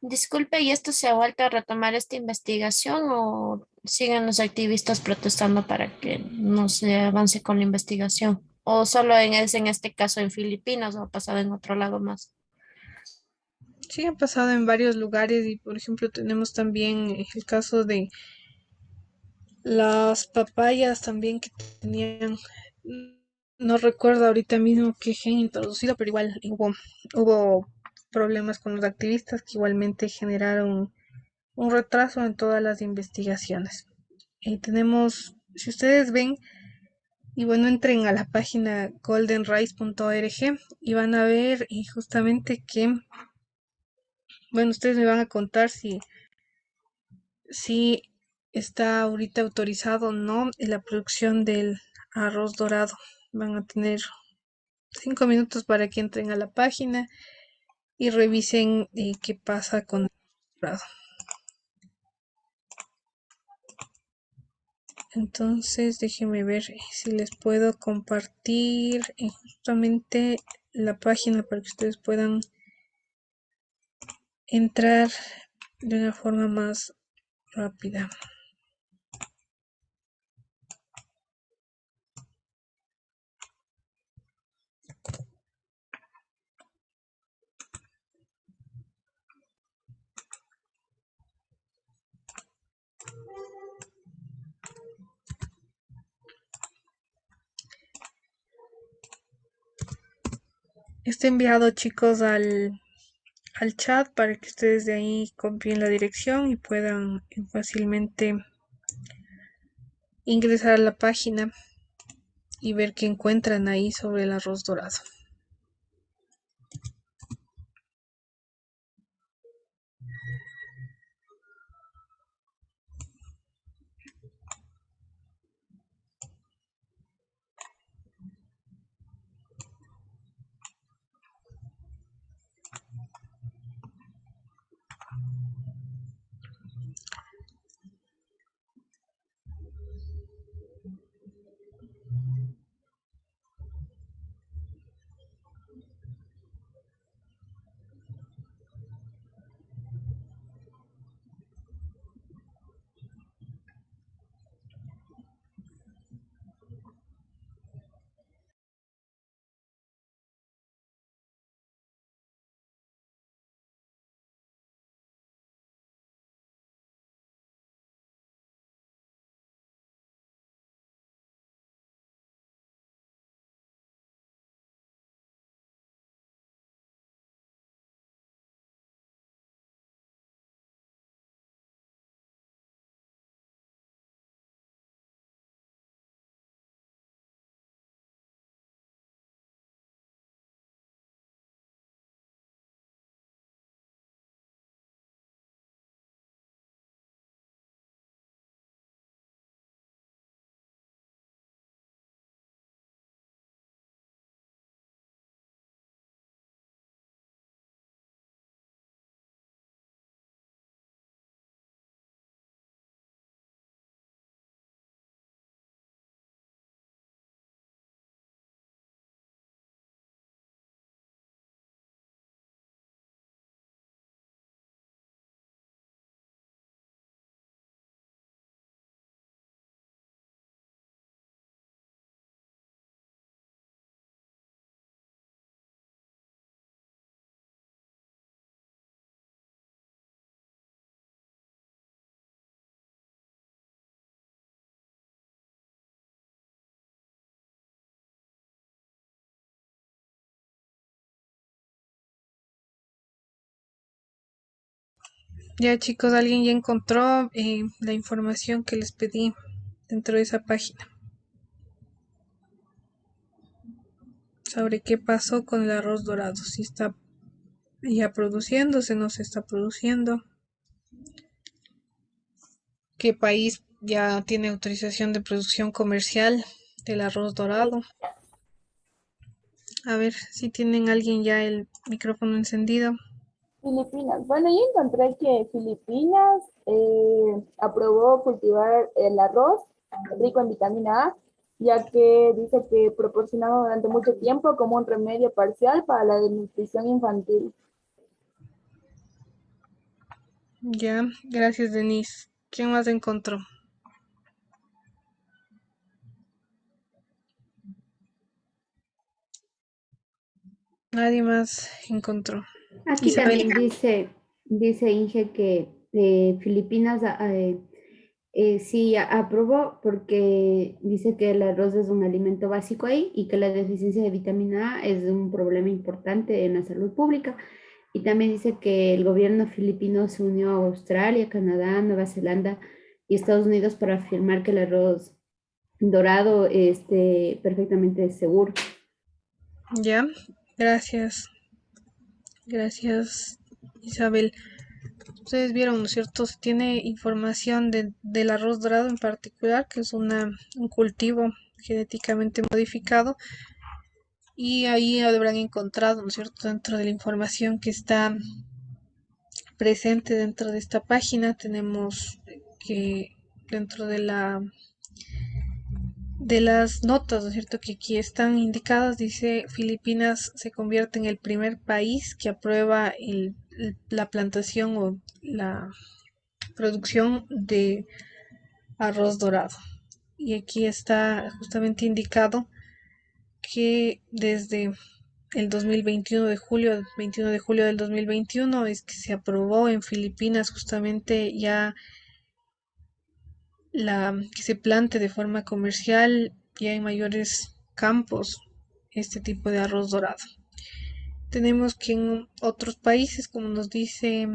disculpe, ¿y esto se ha vuelto a retomar esta investigación o siguen los activistas protestando para que no se avance con la investigación? ¿O solo es en este caso en Filipinas o ha pasado en otro lado más? Sí, ha pasado en varios lugares y, por ejemplo, tenemos también el caso de las papayas también que tenían, no recuerdo ahorita mismo qué gen introducido, pero igual hubo problemas con los activistas que igualmente generaron un retraso en todas las investigaciones. Tenemos, si ustedes ven, y bueno, entren a la página goldenrice.org y van a ver justamente que, bueno, ustedes me van a contar si está ahorita autorizado o no en la producción del arroz dorado. Van a tener 5 minutos para que entren a la página y revisen qué pasa con el dorado. Entonces, déjenme ver si les puedo compartir justamente la página para que ustedes puedan entrar de una forma más rápida. Está enviado, chicos, al chat para que ustedes de ahí copien la dirección y puedan fácilmente ingresar a la página y ver qué encuentran ahí sobre el arroz dorado. Ya chicos, alguien ya encontró la información que les pedí dentro de esa página sobre qué pasó con el arroz dorado, si está ya produciéndose, no se está produciendo, qué país ya tiene autorización de producción comercial del arroz dorado. A ver si tienen alguien ya el micrófono encendido. Filipinas. Bueno, yo encontré que Filipinas aprobó cultivar el arroz rico en vitamina A, ya que dice que proporcionaba durante mucho tiempo como un remedio parcial para la desnutrición infantil. Ya, gracias Denise. ¿Quién más encontró? Nadie más encontró. Aquí Isabel. también dice Inge que Filipinas sí aprobó porque dice que el arroz es un alimento básico ahí y que la deficiencia de vitamina A es un problema importante en la salud pública. Y también dice que el gobierno filipino se unió a Australia, Canadá, Nueva Zelanda y Estados Unidos para afirmar que el arroz dorado esté perfectamente seguro. Ya, gracias. Gracias, Isabel. Ustedes vieron, ¿no es cierto? Se tiene información del arroz dorado en particular, que es un cultivo genéticamente modificado, y ahí habrán encontrado, ¿no es cierto?, dentro de la información que está presente dentro de esta página, tenemos que dentro de las notas, ¿no es cierto?, que aquí están indicadas, dice Filipinas se convierte en el primer país que aprueba la plantación o la producción de arroz dorado. Y aquí está justamente indicado que desde el 2021 de julio, 21 de julio del 2021 es que se aprobó en Filipinas justamente ya que se plante de forma comercial ya en mayores campos este tipo de arroz dorado. Tenemos que en otros países, como nos dice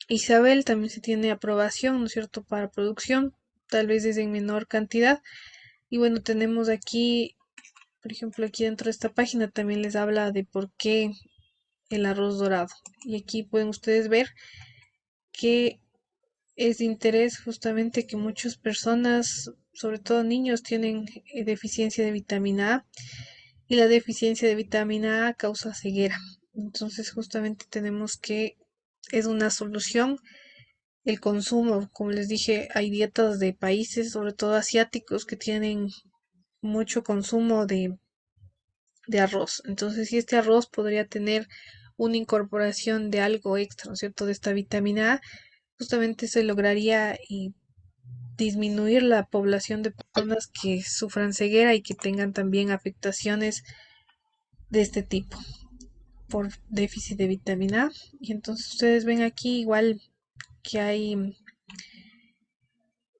Isabel, también se tiene aprobación, ¿no es cierto?, para producción, tal vez es en menor cantidad. Y bueno, tenemos aquí, por ejemplo, aquí dentro de esta página también les habla de por qué el arroz dorado. Y aquí pueden ustedes ver que es de interés justamente que muchas personas, sobre todo niños, tienen deficiencia de vitamina A y la deficiencia de vitamina A causa ceguera. Entonces justamente tenemos que es una solución el consumo. Como les dije, hay dietas de países, sobre todo asiáticos, que tienen mucho consumo de arroz. Entonces, si este arroz podría tener una incorporación de algo extra, ¿no es cierto?, de esta vitamina A, justamente se lograría y disminuir la población de personas que sufran ceguera y que tengan también afectaciones de este tipo por déficit de vitamina A. Y entonces ustedes ven aquí igual que hay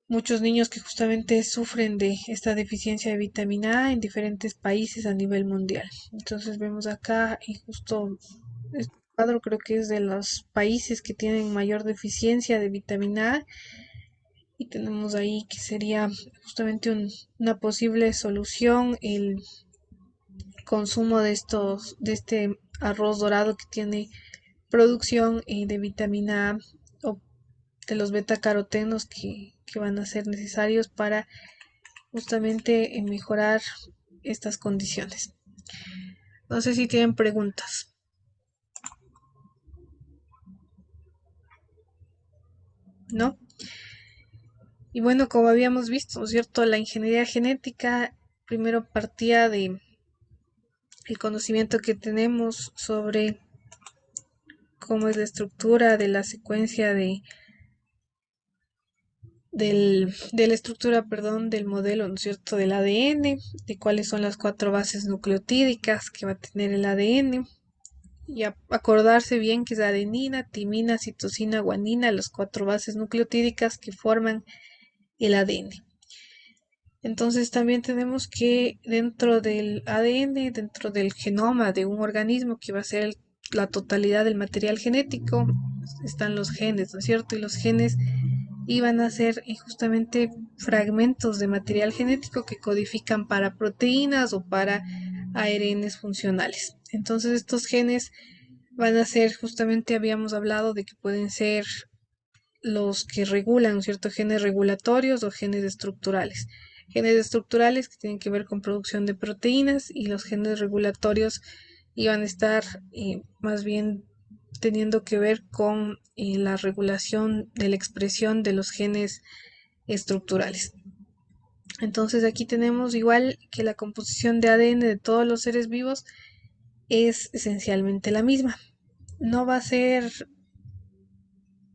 muchos niños que justamente sufren de esta deficiencia de vitamina A en diferentes países a nivel mundial. Entonces vemos acá y justo este cuadro creo que es de los países que tienen mayor deficiencia de vitamina A y tenemos ahí que sería justamente una posible solución el consumo de este arroz dorado que tiene producción de vitamina A o de los betacarotenos que van a ser necesarios para justamente mejorar estas condiciones. No sé si tienen preguntas. ¿No? Y bueno, como habíamos visto, ¿no es cierto? La ingeniería genética primero partía de el conocimiento que tenemos sobre cómo es la estructura de la secuencia de la estructura, perdón, del modelo, ¿no es cierto?, del ADN, de cuáles son las 4 bases nucleotídicas que va a tener el ADN, y acordarse bien que es adenina, timina, citosina, guanina, las 4 bases nucleotídicas que forman el ADN. Entonces también tenemos que dentro del ADN, dentro del genoma de un organismo que va a ser la totalidad del material genético, están los genes, ¿no es cierto? Y los genes iban a ser justamente fragmentos de material genético que codifican para proteínas o para ARNs funcionales. Entonces estos genes van a ser, justamente habíamos hablado de que pueden ser los que regulan, ¿no es cierto? Genes regulatorios o genes estructurales. Genes estructurales que tienen que ver con producción de proteínas y los genes regulatorios iban a estar más bien teniendo que ver con la regulación de la expresión de los genes estructurales. Entonces aquí tenemos igual que la composición de ADN de todos los seres vivos es esencialmente la misma. No va a ser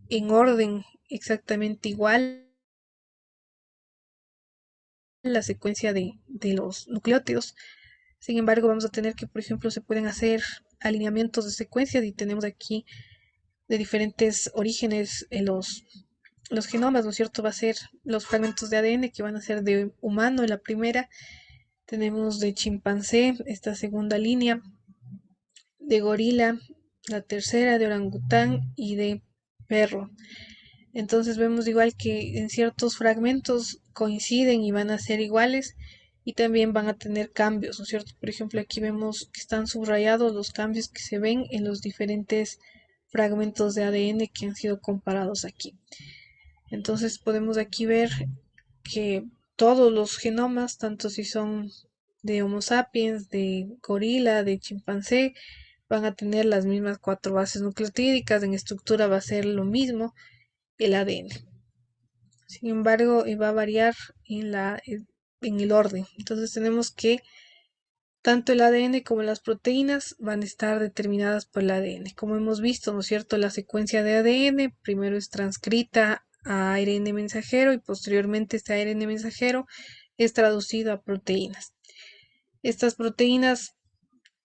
en orden exactamente igual la secuencia de los nucleótidos. Sin embargo, vamos a tener que, por ejemplo, se pueden hacer alineamientos de secuencias y tenemos aquí de diferentes orígenes en los genomas, ¿no es cierto? Va a ser los fragmentos de ADN que van a ser de humano en la primera, tenemos de chimpancé, esta segunda línea, de gorila, la tercera, de orangután y de perro. Entonces vemos igual que en ciertos fragmentos coinciden y van a ser iguales y también van a tener cambios, ¿no es cierto? Por ejemplo, aquí vemos que están subrayados los cambios que se ven en los diferentes fragmentos de ADN que han sido comparados aquí. Entonces podemos aquí ver que todos los genomas, tanto si son de Homo sapiens, de gorila, de chimpancé, van a tener las mismas 4 bases nucleotídicas, en estructura va a ser lo mismo el ADN. Sin embargo, va a variar en el orden. Entonces tenemos que tanto el ADN como las proteínas van a estar determinadas por el ADN. Como hemos visto, ¿no es cierto? La secuencia de ADN primero es transcrita a ARN mensajero y posteriormente este ARN mensajero es traducido a proteínas. Estas proteínas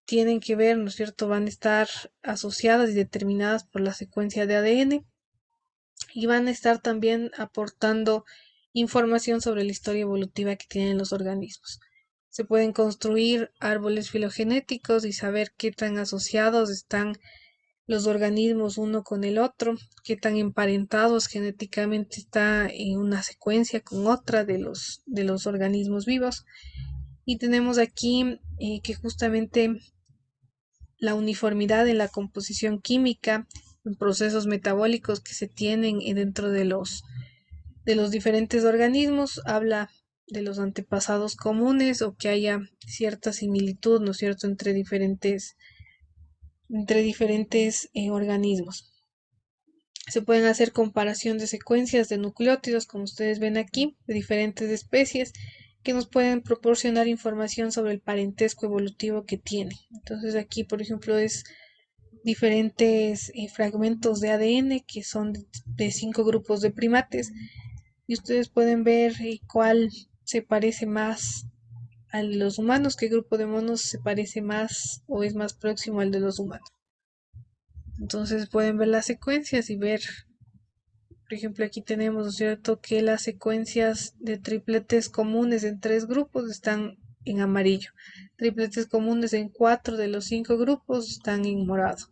tienen que ver, ¿no es cierto? Van a estar asociadas y determinadas por la secuencia de ADN y van a estar también aportando información sobre la historia evolutiva que tienen los organismos. Se pueden construir árboles filogenéticos y saber qué tan asociados están los organismos uno con el otro, qué tan emparentados genéticamente está en una secuencia con otra de los organismos vivos. Y tenemos aquí que justamente la uniformidad en la composición química, en procesos metabólicos que se tienen dentro de los diferentes organismos, habla de los antepasados comunes o que haya cierta similitud, ¿no es cierto?, entre diferentes organismos. Se pueden hacer comparación de secuencias de nucleótidos, como ustedes ven aquí, de diferentes especies, que nos pueden proporcionar información sobre el parentesco evolutivo que tiene. Entonces aquí, por ejemplo, es diferentes fragmentos de ADN que son de 5 grupos de primates y ustedes pueden ver cuál se parece más a los humanos, qué grupo de monos se parece más o es más próximo al de los humanos. Entonces pueden ver las secuencias y ver, por ejemplo, aquí tenemos, ¿no es cierto?, que las secuencias de tripletes comunes en 3 grupos están en amarillo. Tripletes comunes en 4 de los 5 grupos están en morado.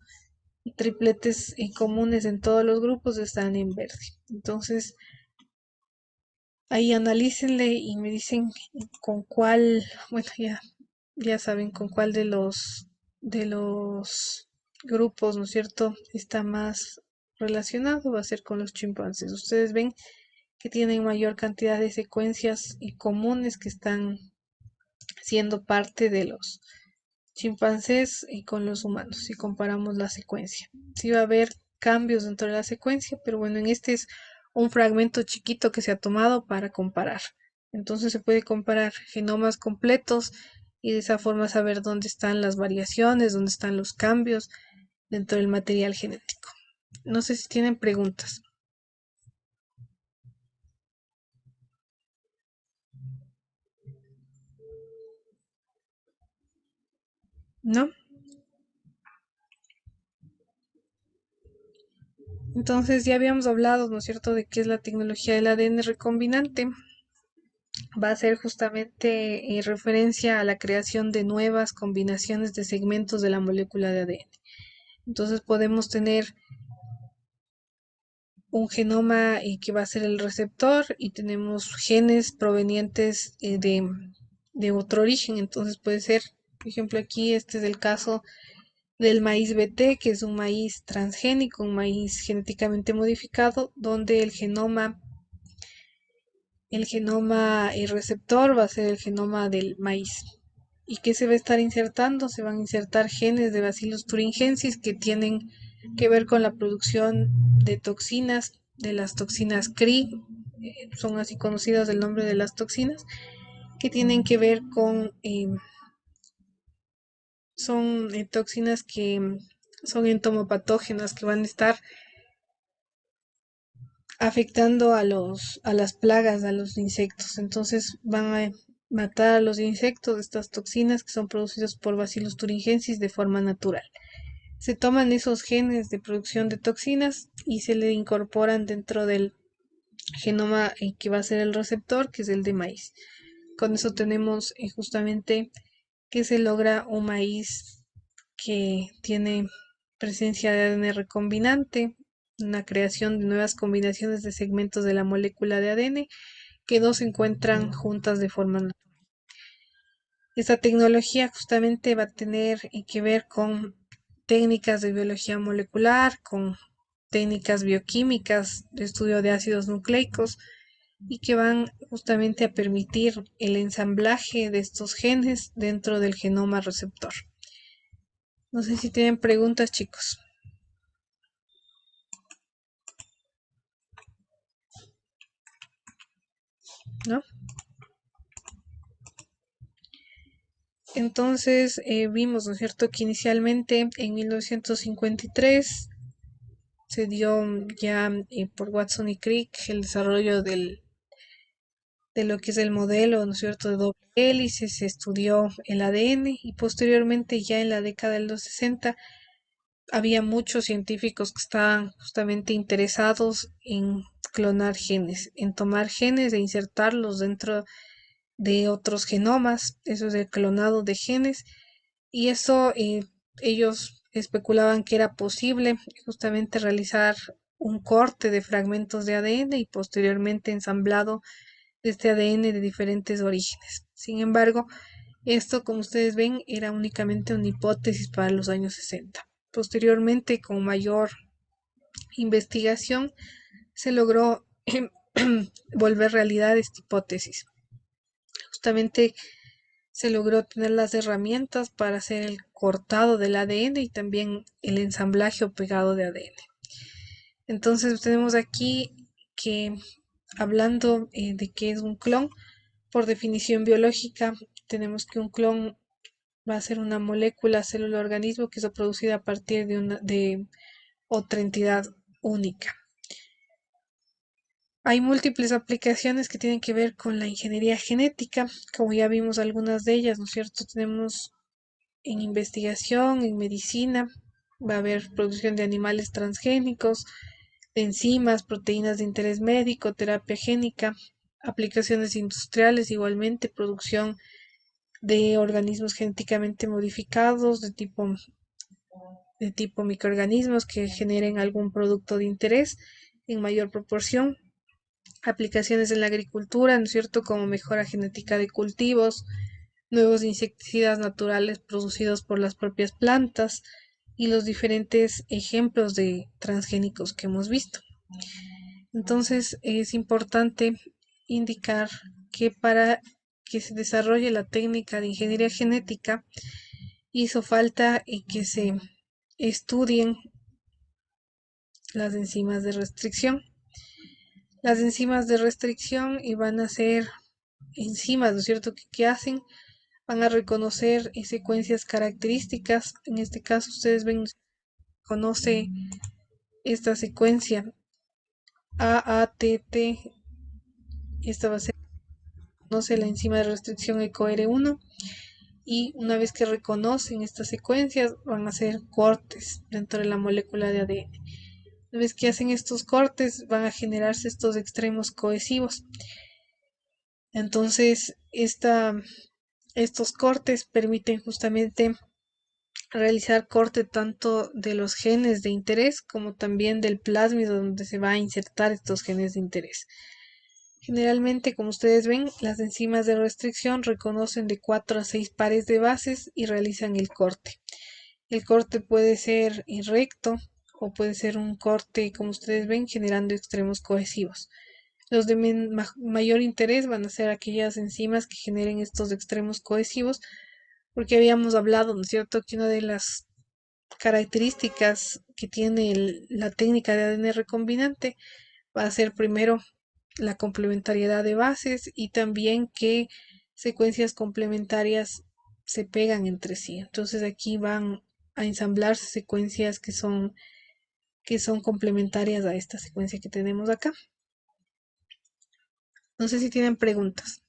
Y tripletes comunes en todos los grupos están en verde. Entonces, ahí analícenle y me dicen con cuál, bueno, ya saben con cuál de los grupos, ¿no es cierto?, está más relacionado, va a ser con los chimpancés. Ustedes ven que tienen mayor cantidad de secuencias comunes que están siendo parte de los chimpancés y con los humanos, si comparamos la secuencia. Sí va a haber cambios dentro de la secuencia, pero bueno, en este es un fragmento chiquito que se ha tomado para comparar. Entonces se puede comparar genomas completos y de esa forma saber dónde están las variaciones, dónde están los cambios dentro del material genético. No sé si tienen preguntas. ¿No? Entonces ya habíamos hablado, ¿no es cierto?, de qué es la tecnología del ADN recombinante. Va a ser justamente referencia a la creación de nuevas combinaciones de segmentos de la molécula de ADN. Entonces podemos tener un genoma que va a ser el receptor y tenemos genes provenientes de otro origen. Entonces puede ser, por ejemplo, aquí este es el caso del maíz BT, que es un maíz transgénico, un maíz genéticamente modificado, donde el receptor va a ser el genoma del maíz. ¿Y qué se va a estar insertando? Se van a insertar genes de Bacillus thuringiensis que tienen que ver con la producción de toxinas, de las toxinas CRI, son así conocidas el nombre de las toxinas, que tienen que ver con, son toxinas que son entomopatógenas, que van a estar afectando a las plagas, a los insectos. Entonces van a matar a los insectos estas toxinas que son producidas por Bacillus thuringiensis de forma natural. Se toman esos genes de producción de toxinas y se le incorporan dentro del genoma que va a ser el receptor, que es el de maíz. Con eso tenemos justamente que se logra un maíz que tiene presencia de ADN recombinante, una creación de nuevas combinaciones de segmentos de la molécula de ADN que no se encuentran juntas de forma natural. Esta tecnología justamente va a tener que ver con técnicas de biología molecular, con técnicas bioquímicas de estudio de ácidos nucleicos y que van justamente a permitir el ensamblaje de estos genes dentro del genoma receptor. No sé si tienen preguntas, chicos. ¿No? Entonces vimos, ¿no es cierto?, que inicialmente en 1953 se dio ya por Watson y Crick el desarrollo de lo que es el modelo, ¿no es cierto?, de doble hélice, se estudió el ADN y posteriormente ya en la década de los 60 había muchos científicos que estaban justamente interesados en clonar genes, en tomar genes e insertarlos dentro de otros genomas, eso es el clonado de genes, y eso ellos especulaban que era posible justamente realizar un corte de fragmentos de ADN y posteriormente ensamblado de este ADN de diferentes orígenes. Sin embargo, esto, como ustedes ven, era únicamente una hipótesis para los años 60. Posteriormente, con mayor investigación, se logró volver realidad esta hipótesis. Justamente se logró tener las herramientas para hacer el cortado del ADN y también el ensamblaje o pegado de ADN. Entonces tenemos aquí que, hablando de qué es un clon, por definición biológica, tenemos que un clon va a ser una molécula, célula, organismo que es producida a partir de otra entidad única. Hay múltiples aplicaciones que tienen que ver con la ingeniería genética, como ya vimos algunas de ellas, ¿no es cierto? Tenemos en investigación, en medicina, va a haber producción de animales transgénicos, de enzimas, proteínas de interés médico, terapia génica, aplicaciones industriales, igualmente producción de organismos genéticamente modificados de tipo microorganismos que generen algún producto de interés en mayor proporción. Aplicaciones en la agricultura, ¿no es cierto?, como mejora genética de cultivos, nuevos insecticidas naturales producidos por las propias plantas y los diferentes ejemplos de transgénicos que hemos visto. Entonces es importante indicar que para que se desarrolle la técnica de ingeniería genética hizo falta que se estudien las enzimas de restricción. Las enzimas de restricción van a ser enzimas, ¿no es cierto?, que hacen, van a reconocer secuencias características. En este caso ustedes ven, conoce esta secuencia AATT, esta va a ser, conoce la enzima de restricción EcoR1 y una vez que reconocen estas secuencias van a hacer cortes dentro de la molécula de ADN. Una vez que hacen estos cortes van a generarse estos extremos cohesivos. Entonces estos cortes permiten justamente realizar corte tanto de los genes de interés como también del plásmido donde se va a insertar estos genes de interés. Generalmente, como ustedes ven, las enzimas de restricción reconocen de 4 a 6 pares de bases y realizan el corte. El corte puede ser recto o puede ser un corte, como ustedes ven, generando extremos cohesivos. Los de mayor interés van a ser aquellas enzimas que generen estos extremos cohesivos, porque habíamos hablado, ¿no es cierto?, que una de las características que tiene la técnica de ADN recombinante va a ser primero la complementariedad de bases y también que secuencias complementarias se pegan entre sí. Entonces aquí van a ensamblarse secuencias que son complementarias a esta secuencia que tenemos acá. No sé si tienen preguntas.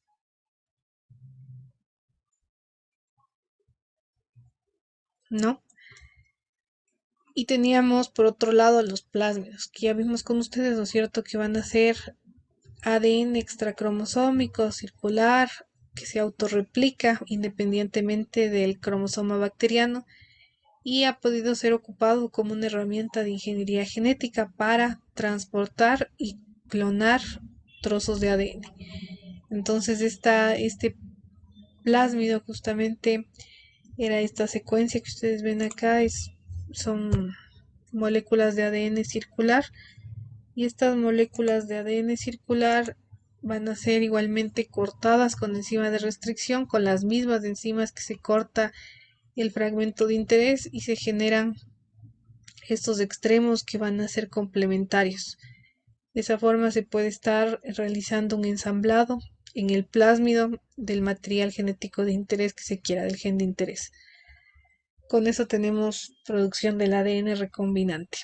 ¿No? Y teníamos por otro lado los plásmidos, que ya vimos con ustedes, ¿no es cierto?, que van a ser ADN extracromosómico circular que se autorreplica independientemente del cromosoma bacteriano y ha podido ser ocupado como una herramienta de ingeniería genética para transportar y clonar trozos de ADN. Entonces este plásmido justamente era esta secuencia que ustedes ven acá, son moléculas de ADN circular y estas moléculas de ADN circular van a ser igualmente cortadas con enzima de restricción, con las mismas enzimas que se corta el fragmento de interés y se generan estos extremos que van a ser complementarios. De esa forma se puede estar realizando un ensamblado en el plásmido del material genético de interés que se quiera, del gen de interés. Con eso tenemos producción del ADN recombinante.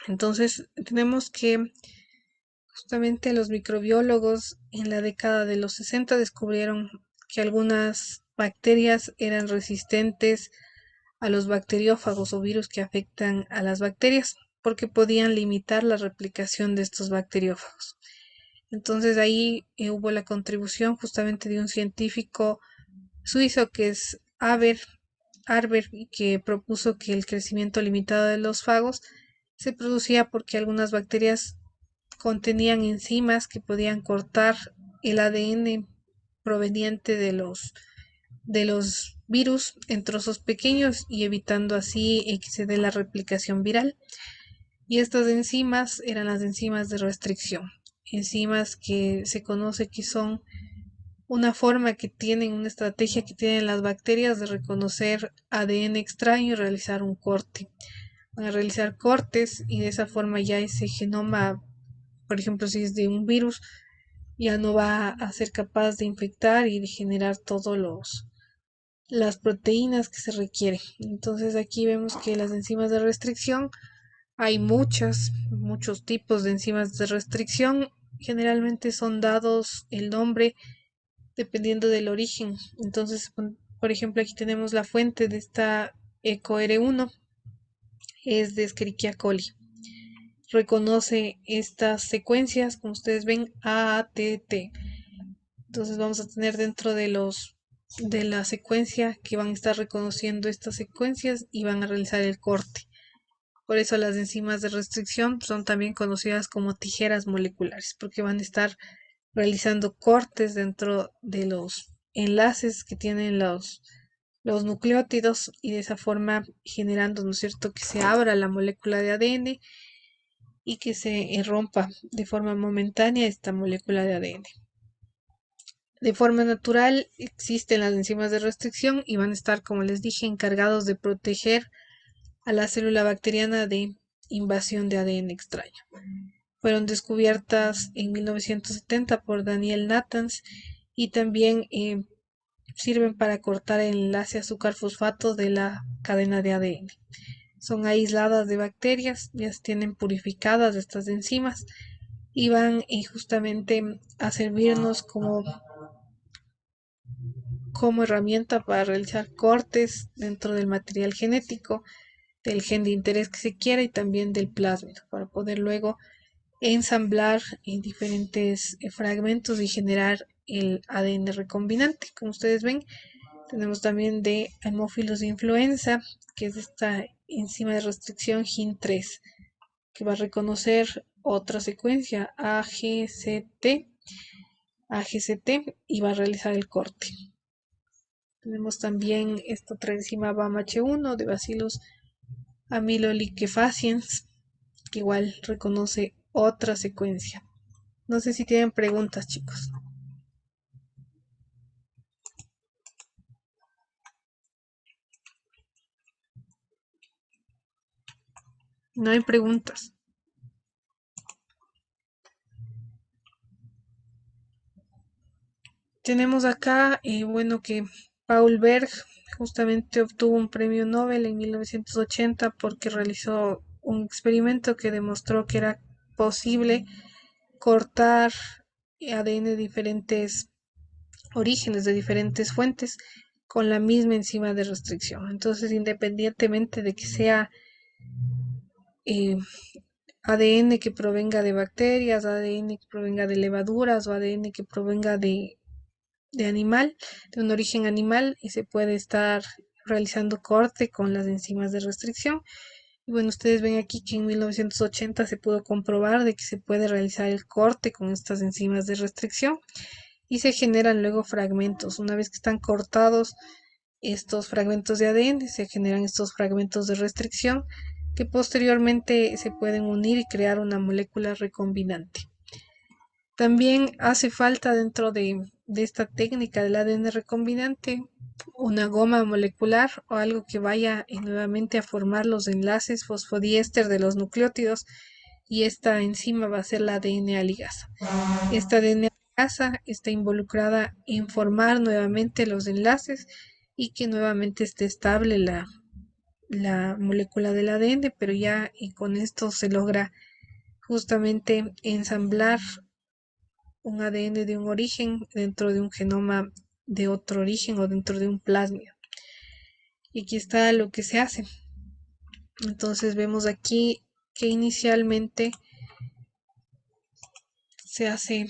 Entonces tenemos que justamente los microbiólogos en la década de los 60 descubrieron que algunas bacterias eran resistentes a los bacteriófagos o virus que afectan a las bacterias porque podían limitar la replicación de estos bacteriófagos. Entonces ahí hubo la contribución justamente de un científico suizo que es Arber, que propuso que el crecimiento limitado de los fagos se producía porque algunas bacterias contenían enzimas que podían cortar el ADN proveniente de los virus en trozos pequeños y evitando así que se dé la replicación viral. Y estas enzimas eran las enzimas de restricción, enzimas que se conoce que son una forma que tienen, una estrategia que tienen las bacterias de reconocer ADN extraño y realizar un corte. Van a realizar cortes y de esa forma ya ese genoma, por ejemplo, si es de un virus, ya no va a ser capaz de infectar y de generar todos las proteínas que se requieren. Entonces aquí vemos que las enzimas de restricción, hay muchos tipos de enzimas de restricción. Generalmente son dados el nombre dependiendo del origen. Entonces, por ejemplo, aquí tenemos la fuente de esta EcoR1, es de Escherichia coli. Reconoce estas secuencias, como ustedes ven, AATT. Entonces vamos a tener dentro de la secuencia que van a estar reconociendo estas secuencias y van a realizar el corte. Por eso las enzimas de restricción son también conocidas como tijeras moleculares, porque van a estar realizando cortes dentro de los enlaces que tienen los nucleótidos y de esa forma generando, ¿no es cierto?, que se abra la molécula de ADN y que se rompa de forma momentánea esta molécula de ADN. De forma natural existen las enzimas de restricción y van a estar, como les dije, encargados de proteger a la célula bacteriana de invasión de ADN extraño. Fueron descubiertas en 1970 por Daniel Natanz y también sirven para cortar el enlace azúcar-fosfato de la cadena de ADN. Son aisladas de bacterias, ya se tienen purificadas estas enzimas y van justamente a servirnos como herramienta para realizar cortes dentro del material genético, del gen de interés que se quiera y también del plásmido, para poder luego ensamblar en diferentes fragmentos y generar el ADN recombinante. Como ustedes ven, Tenemos también de Haemophilus de influenza, que es esta enzima de restricción HIN3, que va a reconocer otra secuencia AGCT y va a realizar el corte. Tenemos también esta otra enzima BAMH1 de Bacillus amyloliquefaciens, que igual reconoce otra secuencia. No sé si tienen preguntas, chicos. No hay preguntas. Tenemos acá, bueno, que Paul Berg justamente obtuvo un premio Nobel en 1980 porque realizó un experimento que demostró que era posible cortar ADN de diferentes orígenes, de diferentes fuentes, con la misma enzima de restricción. Entonces, independientemente de que sea ADN que provenga de bacterias, ADN que provenga de levaduras o ADN que provenga de animal, de un origen animal, y se puede estar realizando corte con las enzimas de restricción. Y bueno, ustedes ven aquí que en 1980 se pudo comprobar de que se puede realizar el corte con estas enzimas de restricción y se generan luego fragmentos. Una vez que están cortados estos fragmentos de ADN, se generan estos fragmentos de restricción que posteriormente se pueden unir y crear una molécula recombinante. También hace falta dentro de esta técnica del ADN recombinante una goma molecular o algo que vaya nuevamente a formar los enlaces fosfodiéster de los nucleótidos, y esta enzima va a ser la DNA ligasa. Esta DNA ligasa está involucrada en formar nuevamente los enlaces y que nuevamente esté estable la molécula del ADN, pero ya y con esto se logra justamente ensamblar un ADN de un origen dentro de un genoma de otro origen o dentro de un plásmido. Y aquí está lo que se hace. Entonces vemos aquí que inicialmente se hace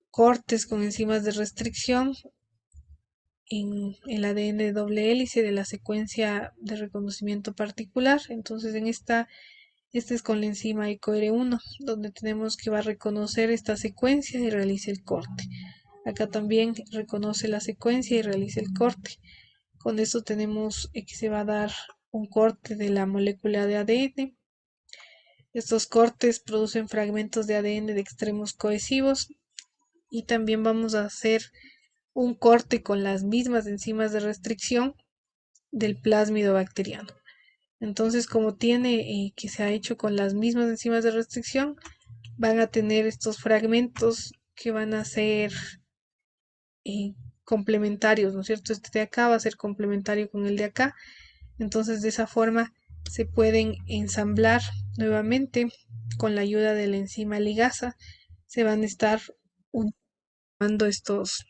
cortes con enzimas de restricción en el ADN doble hélice de la secuencia de reconocimiento particular. Entonces en esta es con la enzima EcoR1, donde tenemos que va a reconocer esta secuencia y realiza el corte. Acá también reconoce la secuencia y realiza el corte. Con esto tenemos que se va a dar un corte de la molécula de ADN. Estos cortes producen fragmentos de ADN de extremos cohesivos y también vamos a hacer un corte con las mismas enzimas de restricción del plásmido bacteriano. Entonces, como tiene que se ha hecho con las mismas enzimas de restricción, van a tener estos fragmentos que van a ser complementarios, ¿no es cierto? Este de acá va a ser complementario con el de acá. Entonces, de esa forma se pueden ensamblar nuevamente con la ayuda de la enzima ligasa. Se van a estar uniendo estos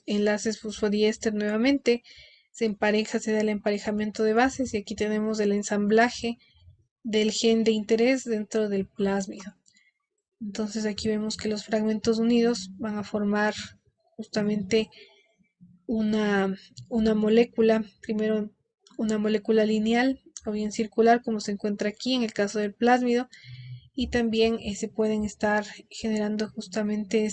enlaces fosfodiéster nuevamente. Se empareja, se da el emparejamiento de bases y aquí tenemos el ensamblaje del gen de interés dentro del plásmido. Entonces aquí vemos que los fragmentos unidos van a formar justamente una molécula, primero una molécula lineal o bien circular como se encuentra aquí en el caso del plásmido, y también se pueden estar generando justamente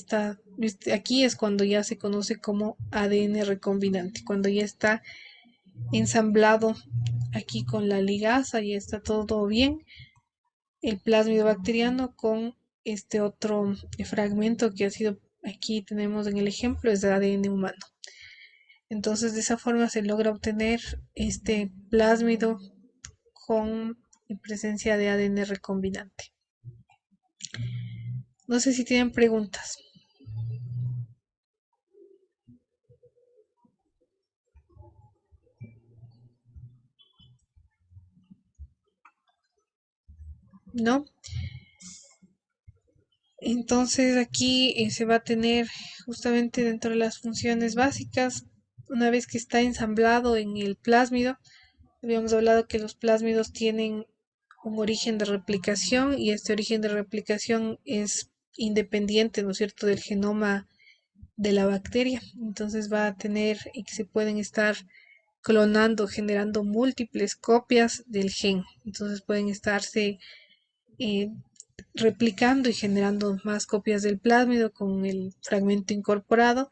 aquí es cuando ya se conoce como ADN recombinante, cuando ya está ensamblado aquí con la ligasa, ya está todo bien, el plásmido bacteriano con este otro fragmento que ha sido, aquí tenemos en el ejemplo, es de ADN humano. Entonces de esa forma se logra obtener este plásmido con presencia de ADN recombinante. No sé si tienen preguntas. ¿No? Entonces aquí se va a tener justamente dentro de las funciones básicas, una vez que está ensamblado en el plásmido, habíamos hablado que los plásmidos tienen un origen de replicación y este origen de replicación es independiente, ¿no es cierto?, del genoma de la bacteria. Entonces va a tener y que se pueden estar clonando, generando múltiples copias del gen. Entonces pueden estarse eh, replicando y generando más copias del plásmido con el fragmento incorporado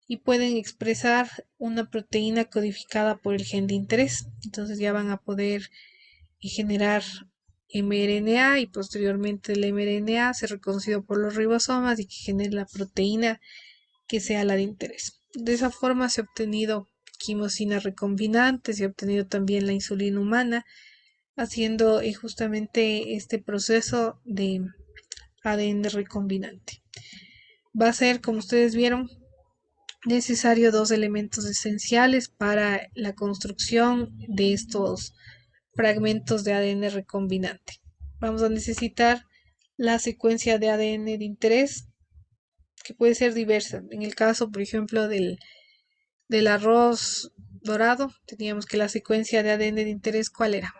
y pueden expresar una proteína codificada por el gen de interés. Entonces ya van a poder generar mRNA y posteriormente el mRNA ser reconocido por los ribosomas y que genere la proteína que sea la de interés. De esa forma se ha obtenido quimosina recombinante, se ha obtenido también la insulina humana, haciendo justamente este proceso de ADN recombinante. Va a ser, como ustedes vieron, necesario dos elementos esenciales para la construcción de estos fragmentos de ADN recombinante. Vamos a necesitar la secuencia de ADN de interés, que puede ser diversa. En el caso, por ejemplo, del arroz dorado, teníamos que la secuencia de ADN de interés, ¿cuál era?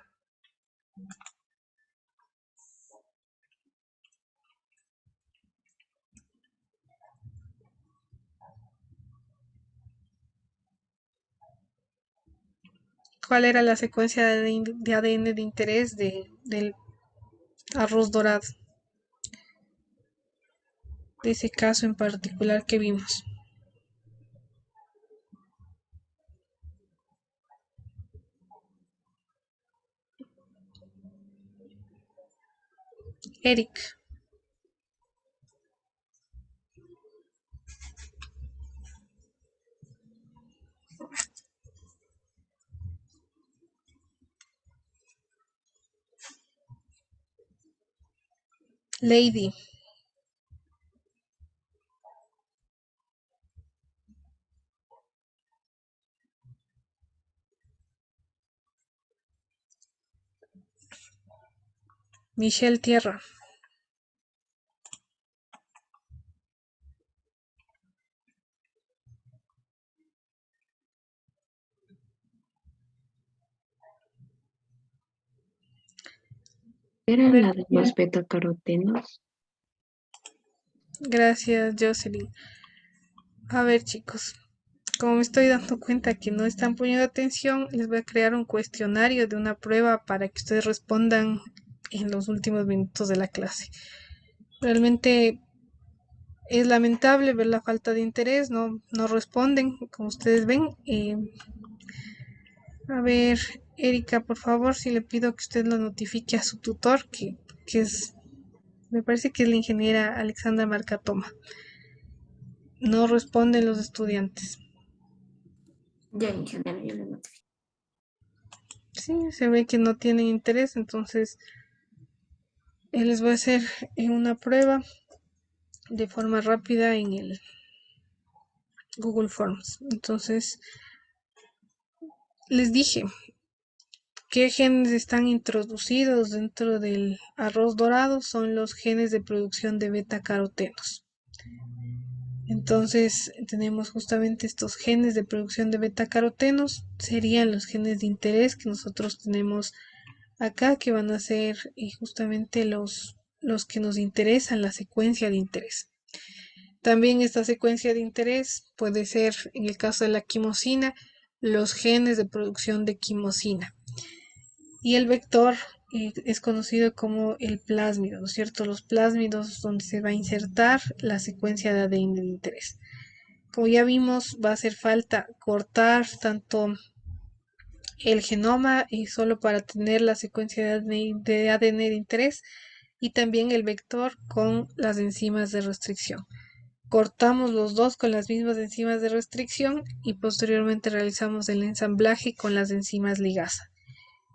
¿Cuál era la secuencia de ADN de interés del arroz dorado? De ese caso en particular que vimos. Eric. Lady. Michelle Tierra. ¿Era la de los betacarotenos? Gracias, Jocelyn. A ver, chicos, como me estoy dando cuenta que no están poniendo atención, les voy a crear un cuestionario de una prueba para que ustedes respondan en los últimos minutos de la clase. Realmente es lamentable ver la falta de interés, no responden, como ustedes ven. A ver, Erika, por favor, si le pido que usted lo notifique a su tutor, que es, me parece que es la ingeniera Alexandra Marcatoma. No responden los estudiantes. Ya, ingeniero, yo le notifico. Sí, se ve que no tienen interés, entonces les voy a hacer una prueba de forma rápida en el Google Forms. Entonces, les dije qué genes están introducidos dentro del arroz dorado. Son los genes de producción de beta-carotenos. Entonces, tenemos justamente estos genes de producción de beta-carotenos. Serían los genes de interés que nosotros tenemos acá, que van a ser justamente los que nos interesan, la secuencia de interés. También esta secuencia de interés puede ser, en el caso de la quimosina, los genes de producción de quimosina. Y el vector es conocido como el plásmido, ¿no es cierto? Los plásmidos donde se va a insertar la secuencia de ADN de interés. Como ya vimos, va a hacer falta cortar tanto el genoma solo para tener la secuencia de ADN de interés y también el vector con las enzimas de restricción. Cortamos los dos con las mismas enzimas de restricción y posteriormente realizamos el ensamblaje con las enzimas ligasa.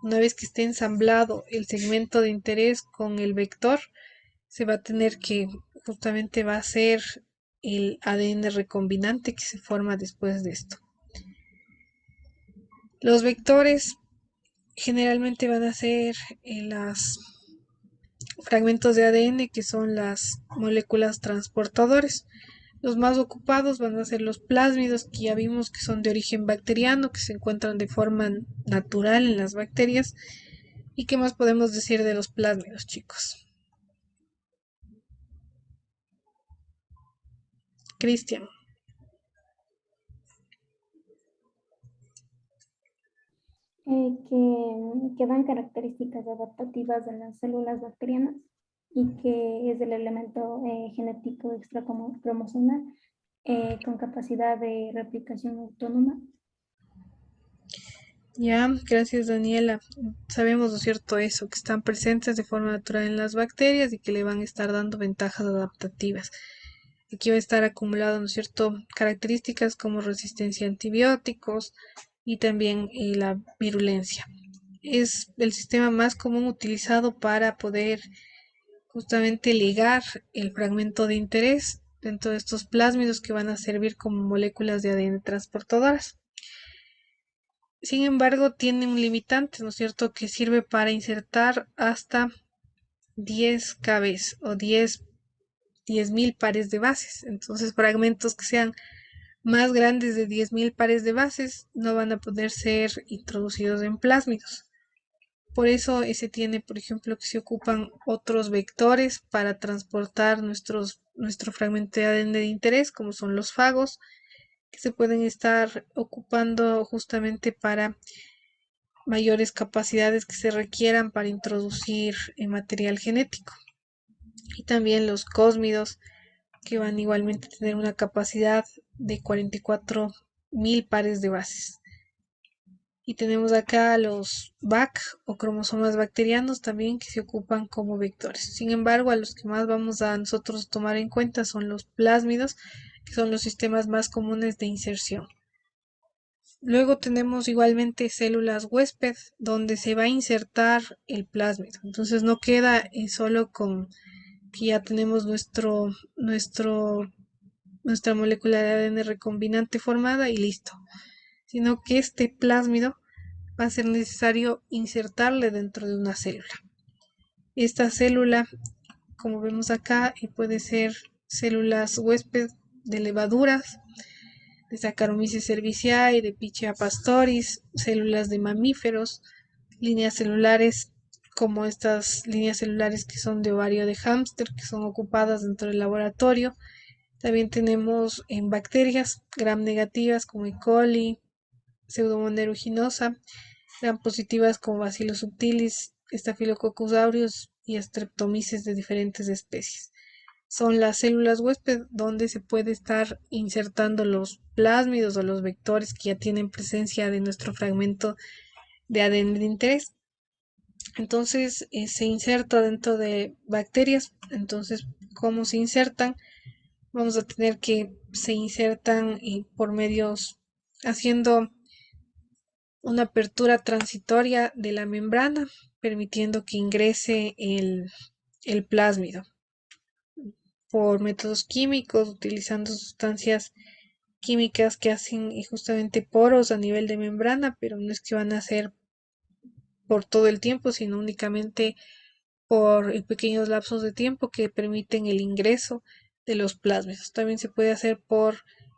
Una vez que esté ensamblado el segmento de interés con el vector, se va a tener que, justamente va a ser el ADN recombinante que se forma después de esto. Los vectores generalmente van a ser los fragmentos de ADN que son las moléculas transportadores. Los más ocupados van a ser los plásmidos, que ya vimos que son de origen bacteriano, que se encuentran de forma natural en las bacterias. ¿Y qué más podemos decir de los plásmidos, chicos? Cristian. que dan características adaptativas de las células bacterianas y que es el elemento genético extracromosomal con capacidad de replicación autónoma. Ya, gracias Daniela. Sabemos, ¿no es cierto?, eso, que están presentes de forma natural en las bacterias y que le van a estar dando ventajas adaptativas. Aquí va a estar acumulado, ¿no es cierto?, características como resistencia a antibióticos y también la virulencia. Es el sistema más común utilizado para poder justamente ligar el fragmento de interés dentro de estos plásmidos que van a servir como moléculas de ADN transportadoras. Sin embargo, tiene un limitante, ¿no es cierto?, que sirve para insertar hasta 10 kbs o 10.000 pares de bases. Entonces, fragmentos que sean más grandes de 10.000 pares de bases no van a poder ser introducidos en plásmidos. Por eso se tiene, por ejemplo, que se ocupan otros vectores para transportar nuestro fragmento de ADN de interés, como son los fagos, que se pueden estar ocupando justamente para mayores capacidades que se requieran para introducir material genético. Y también los cósmidos, que van igualmente a tener una capacidad de 44.000 pares de bases. Y tenemos acá los BAC o cromosomas bacterianos también que se ocupan como vectores. Sin embargo, a los que más vamos a nosotros tomar en cuenta son los plásmidos, que son los sistemas más comunes de inserción. Luego tenemos igualmente células huésped, donde se va a insertar el plásmido. Entonces no queda solo con que ya tenemos nuestra molécula de ADN recombinante formada y listo, sino que este plásmido va a ser necesario insertarle dentro de una célula. Esta célula, como vemos acá, puede ser células huésped de levaduras, de Saccharomyces cerevisiae, de Pichia pastoris, células de mamíferos, líneas celulares como estas líneas celulares que son de ovario de hámster, que son ocupadas dentro del laboratorio. También tenemos en bacterias gram negativas como E. coli, Pseudomonas aeruginosa, gram positivas como Bacillus subtilis, Staphylococcus aureus y Streptomyces de diferentes especies. Son las células huésped donde se puede estar insertando los plásmidos o los vectores que ya tienen presencia de nuestro fragmento de ADN de interés. Entonces se inserta dentro de bacterias. Entonces, ¿cómo se insertan? Vamos a tener que se insertan por medios haciendo una apertura transitoria de la membrana, permitiendo que ingrese el plásmido por métodos químicos, utilizando sustancias químicas que hacen justamente poros a nivel de membrana, pero no es que van a ser por todo el tiempo, sino únicamente por pequeños lapsos de tiempo que permiten el ingreso de los plásmidos. También se puede hacer por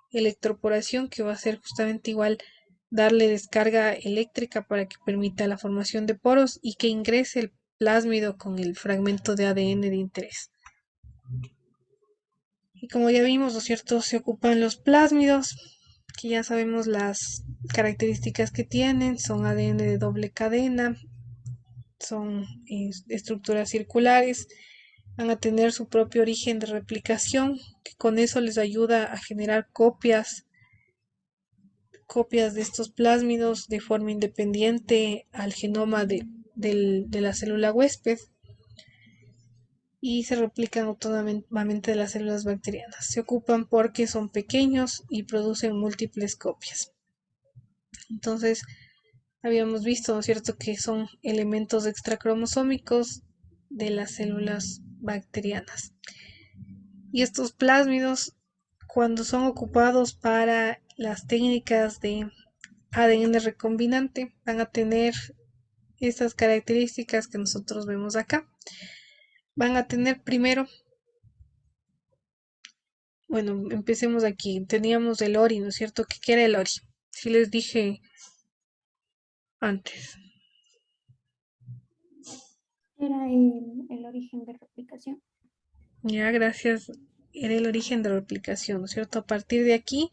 electroporación, que va a ser justamente igual darle descarga eléctrica para que permita la formación de poros y que ingrese el plásmido con el fragmento de ADN de interés. Y como ya vimos, ¿no es cierto?, se ocupan los plásmidos, que ya sabemos las características que tienen, son ADN de doble cadena, son estructuras circulares, van a tener su propio origen de replicación, que con eso les ayuda a generar copias de estos plásmidos de forma independiente al genoma de la célula huésped y se replican autónomamente de las células bacterianas. Se ocupan porque son pequeños y producen múltiples copias. Entonces, habíamos visto, ¿no es cierto?, que son elementos extracromosómicos de las células bacterianas. Y estos plásmidos, cuando son ocupados para las técnicas de ADN recombinante, van a tener estas características que nosotros vemos acá. Van a tener primero, bueno, empecemos aquí. Teníamos el ORI, ¿no es cierto? ¿Qué era el ORI? Sí les dije antes. Era el origen de replicación. Ya, gracias. Era el origen de replicación, ¿no es cierto? A partir de aquí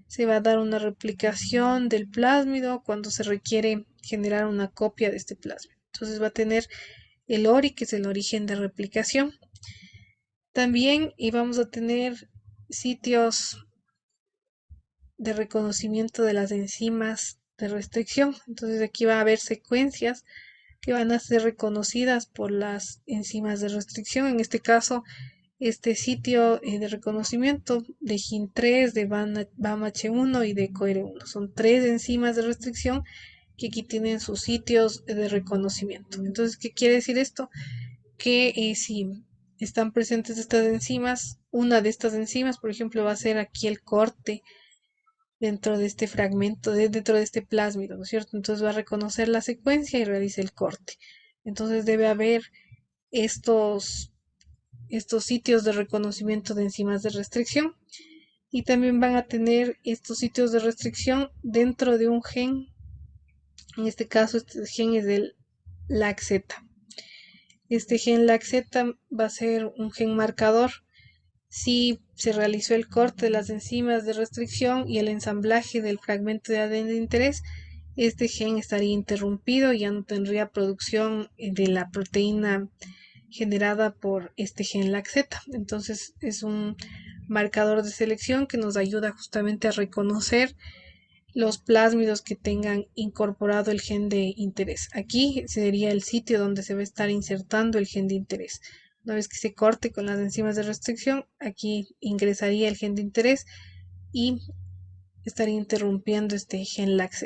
se va a dar una replicación del plásmido cuando se requiere generar una copia de este plásmido. Entonces va a tener el ORI, que es el origen de replicación. También vamos a tener sitios de reconocimiento de las enzimas de restricción. Entonces aquí va a haber secuencias que van a ser reconocidas por las enzimas de restricción. En este caso, este sitio de reconocimiento de HIN3, de BAMH1 y de COIR1. Son 3 enzimas de restricción que aquí tienen sus sitios de reconocimiento. Entonces, ¿qué quiere decir esto? Que si están presentes estas enzimas, una de estas enzimas, por ejemplo, va a ser aquí el corte dentro de este fragmento, dentro de este plásmido, ¿no es cierto? Entonces va a reconocer la secuencia y realiza el corte. Entonces debe haber estos sitios de reconocimiento de enzimas de restricción y también van a tener estos sitios de restricción dentro de un gen. En este caso, este gen es del LACZ. Este gen LACZ va a ser un gen marcador si se realizó el corte de las enzimas de restricción y el ensamblaje del fragmento de ADN de interés. Este gen estaría interrumpido y ya no tendría producción de la proteína generada por este gen LACZ. Entonces es un marcador de selección que nos ayuda justamente a reconocer los plásmidos que tengan incorporado el gen de interés. Aquí sería el sitio donde se va a estar insertando el gen de interés. Una vez que se corte con las enzimas de restricción, aquí ingresaría el gen de interés y estaría interrumpiendo este gen LACZ.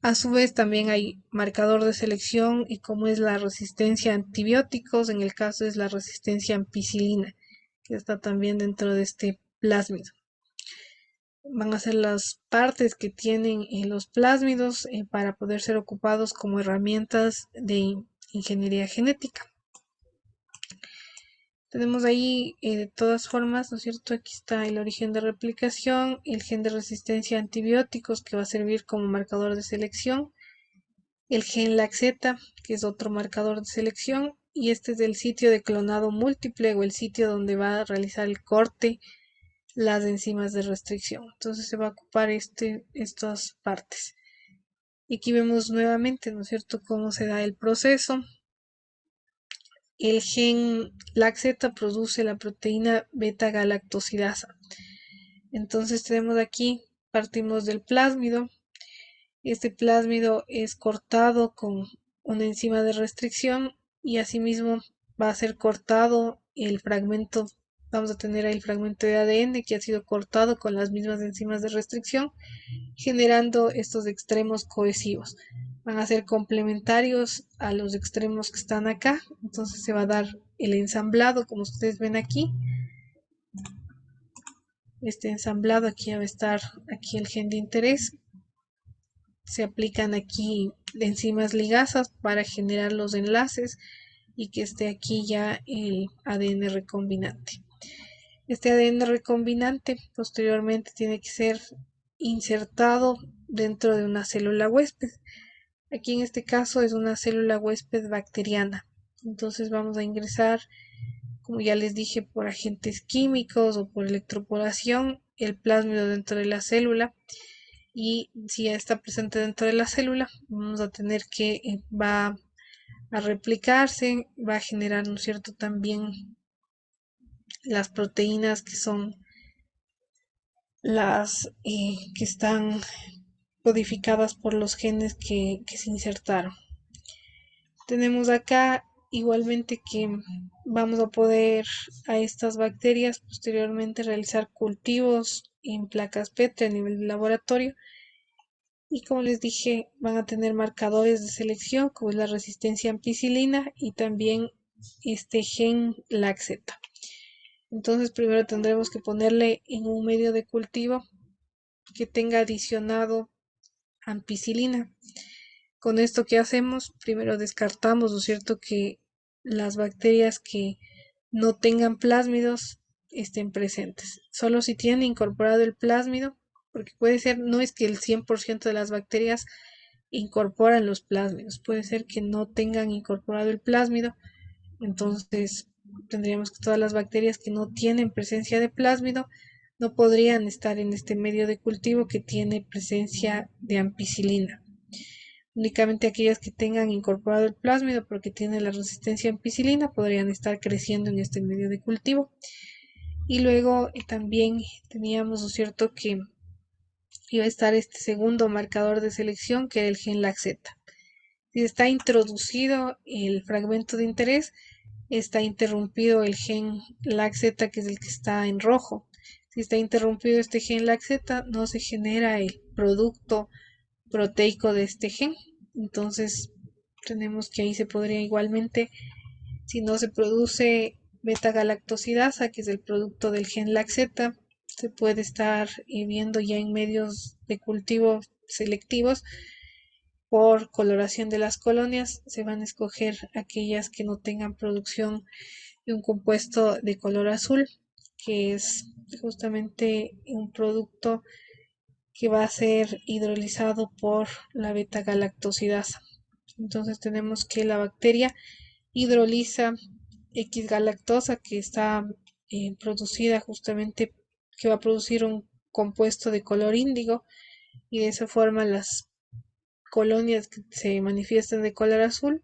A su vez también hay marcador de selección y como es la resistencia a antibióticos, en el caso es la resistencia a ampicilina, que está también dentro de este plásmido. Van a ser las partes que tienen los plásmidos para poder ser ocupados como herramientas de ingeniería genética. Tenemos ahí de todas formas, ¿no es cierto? Aquí está el origen de replicación, el gen de resistencia a antibióticos que va a servir como marcador de selección, el gen LACZ, que es otro marcador de selección, y este es el sitio de clonado múltiple o el sitio donde va a realizar el corte las enzimas de restricción. Entonces se va a ocupar estas partes. Y aquí vemos nuevamente, ¿no es cierto?, cómo se da el proceso. El gen LACZ produce la proteína beta-galactosidasa. Entonces tenemos aquí, partimos del plásmido. Este plásmido es cortado con una enzima de restricción y asimismo va a ser cortado el fragmento. Vamos a tener ahí el fragmento de ADN que ha sido cortado con las mismas enzimas de restricción, generando estos extremos cohesivos. Van a ser complementarios a los extremos que están acá. Entonces se va a dar el ensamblado, como ustedes ven aquí. Este ensamblado, aquí va a estar aquí el gen de interés. Se aplican aquí enzimas ligasas para generar los enlaces y que esté aquí ya el ADN recombinante. Este ADN recombinante posteriormente tiene que ser insertado dentro de una célula huésped. Aquí en este caso es una célula huésped bacteriana. Entonces vamos a ingresar, como ya les dije, por agentes químicos o por electroporación, el plásmido dentro de la célula. Y si ya está presente dentro de la célula, vamos a tener que va a replicarse, va a generar, ¿no es cierto?, también las proteínas que son las que están codificadas por los genes que se insertaron. Tenemos acá igualmente que vamos a poder a estas bacterias posteriormente realizar cultivos en placas Petri a nivel de laboratorio. Y como les dije, van a tener marcadores de selección, como es la resistencia a ampicilina y también este gen LACZ. Entonces primero tendremos que ponerle en un medio de cultivo que tenga adicionado ampicilina. Con esto, ¿qué hacemos? Primero descartamos, ¿no es cierto?, que las bacterias que no tengan plásmidos estén presentes. Solo si tienen incorporado el plásmido, porque puede ser, no es que el 100% de las bacterias incorporan los plásmidos, puede ser que no tengan incorporado el plásmido. Entonces tendríamos que todas las bacterias que no tienen presencia de plásmido no podrían estar en este medio de cultivo que tiene presencia de ampicilina. Únicamente aquellas que tengan incorporado el plásmido porque tiene la resistencia a ampicilina podrían estar creciendo en este medio de cultivo. Y luego también teníamos, ¿no es cierto?, que iba a estar este segundo marcador de selección que era el gen LAC-Z. Si está introducido el fragmento de interés, está interrumpido el gen LAC-Z, que es el que está en rojo. Si está interrumpido este gen LAC-Z, no se genera el producto proteico de este gen. Entonces tenemos que ahí se podría igualmente, si no se produce beta-galactosidasa, que es el producto del gen LAC-Z, se puede estar viendo ya en medios de cultivo selectivos por coloración de las colonias. Se van a escoger aquellas que no tengan producción de un compuesto de color azul, que es justamente un producto que va a ser hidrolizado por la beta-galactosidasa. Entonces tenemos que la bacteria hidroliza X-galactosa, que está producida justamente, que va a producir un compuesto de color índigo, y de esa forma las colonias que se manifiestan de color azul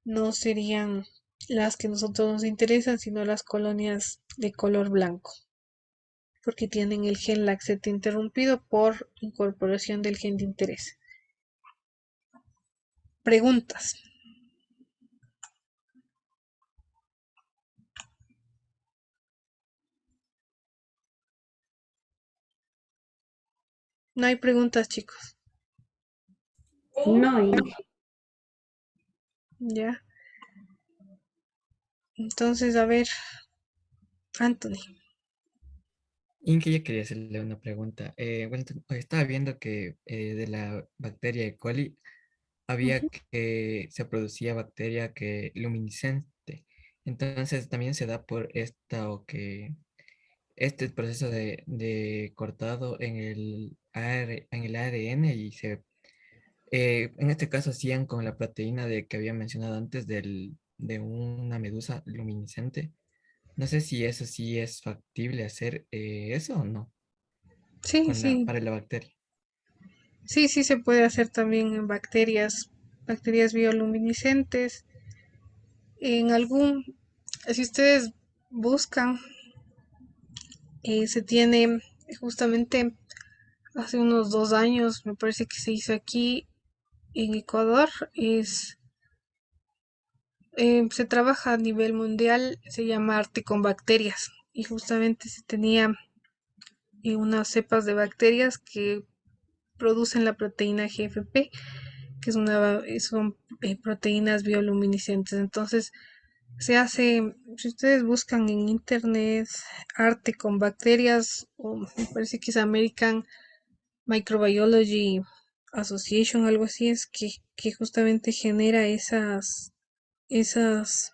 no serían las que a nosotros nos interesan, sino las colonias de color blanco, porque tienen el gen LAC-Z interrumpido por incorporación del gen de interés. Preguntas. No hay preguntas, chicos. No, Inge. Ya. Entonces, a ver, Anthony. Inge, ya quería hacerle una pregunta. Bueno, estaba viendo que de la bacteria E. coli había que se producía bacteria que luminiscente. Entonces también se da por esta o que este proceso de cortado en el en el ADN y en este caso hacían con la proteína de que había mencionado antes de una medusa luminiscente. No sé si eso sí es factible hacer eso o no Sí, sí, para la bacteria. sí, sí se puede hacer también en bacterias bioluminiscentes. En si ustedes buscan, se tiene justamente hace unos 2 años, me parece que se hizo aquí en Ecuador, se trabaja a nivel mundial, se llama arte con bacterias, y justamente se tenía unas cepas de bacterias que producen la proteína GFP, que son proteínas bioluminiscentes. Entonces, se hace, si ustedes buscan en internet arte con bacterias, o me parece que es American Microbiology Association, algo así, es que justamente genera esas, esas,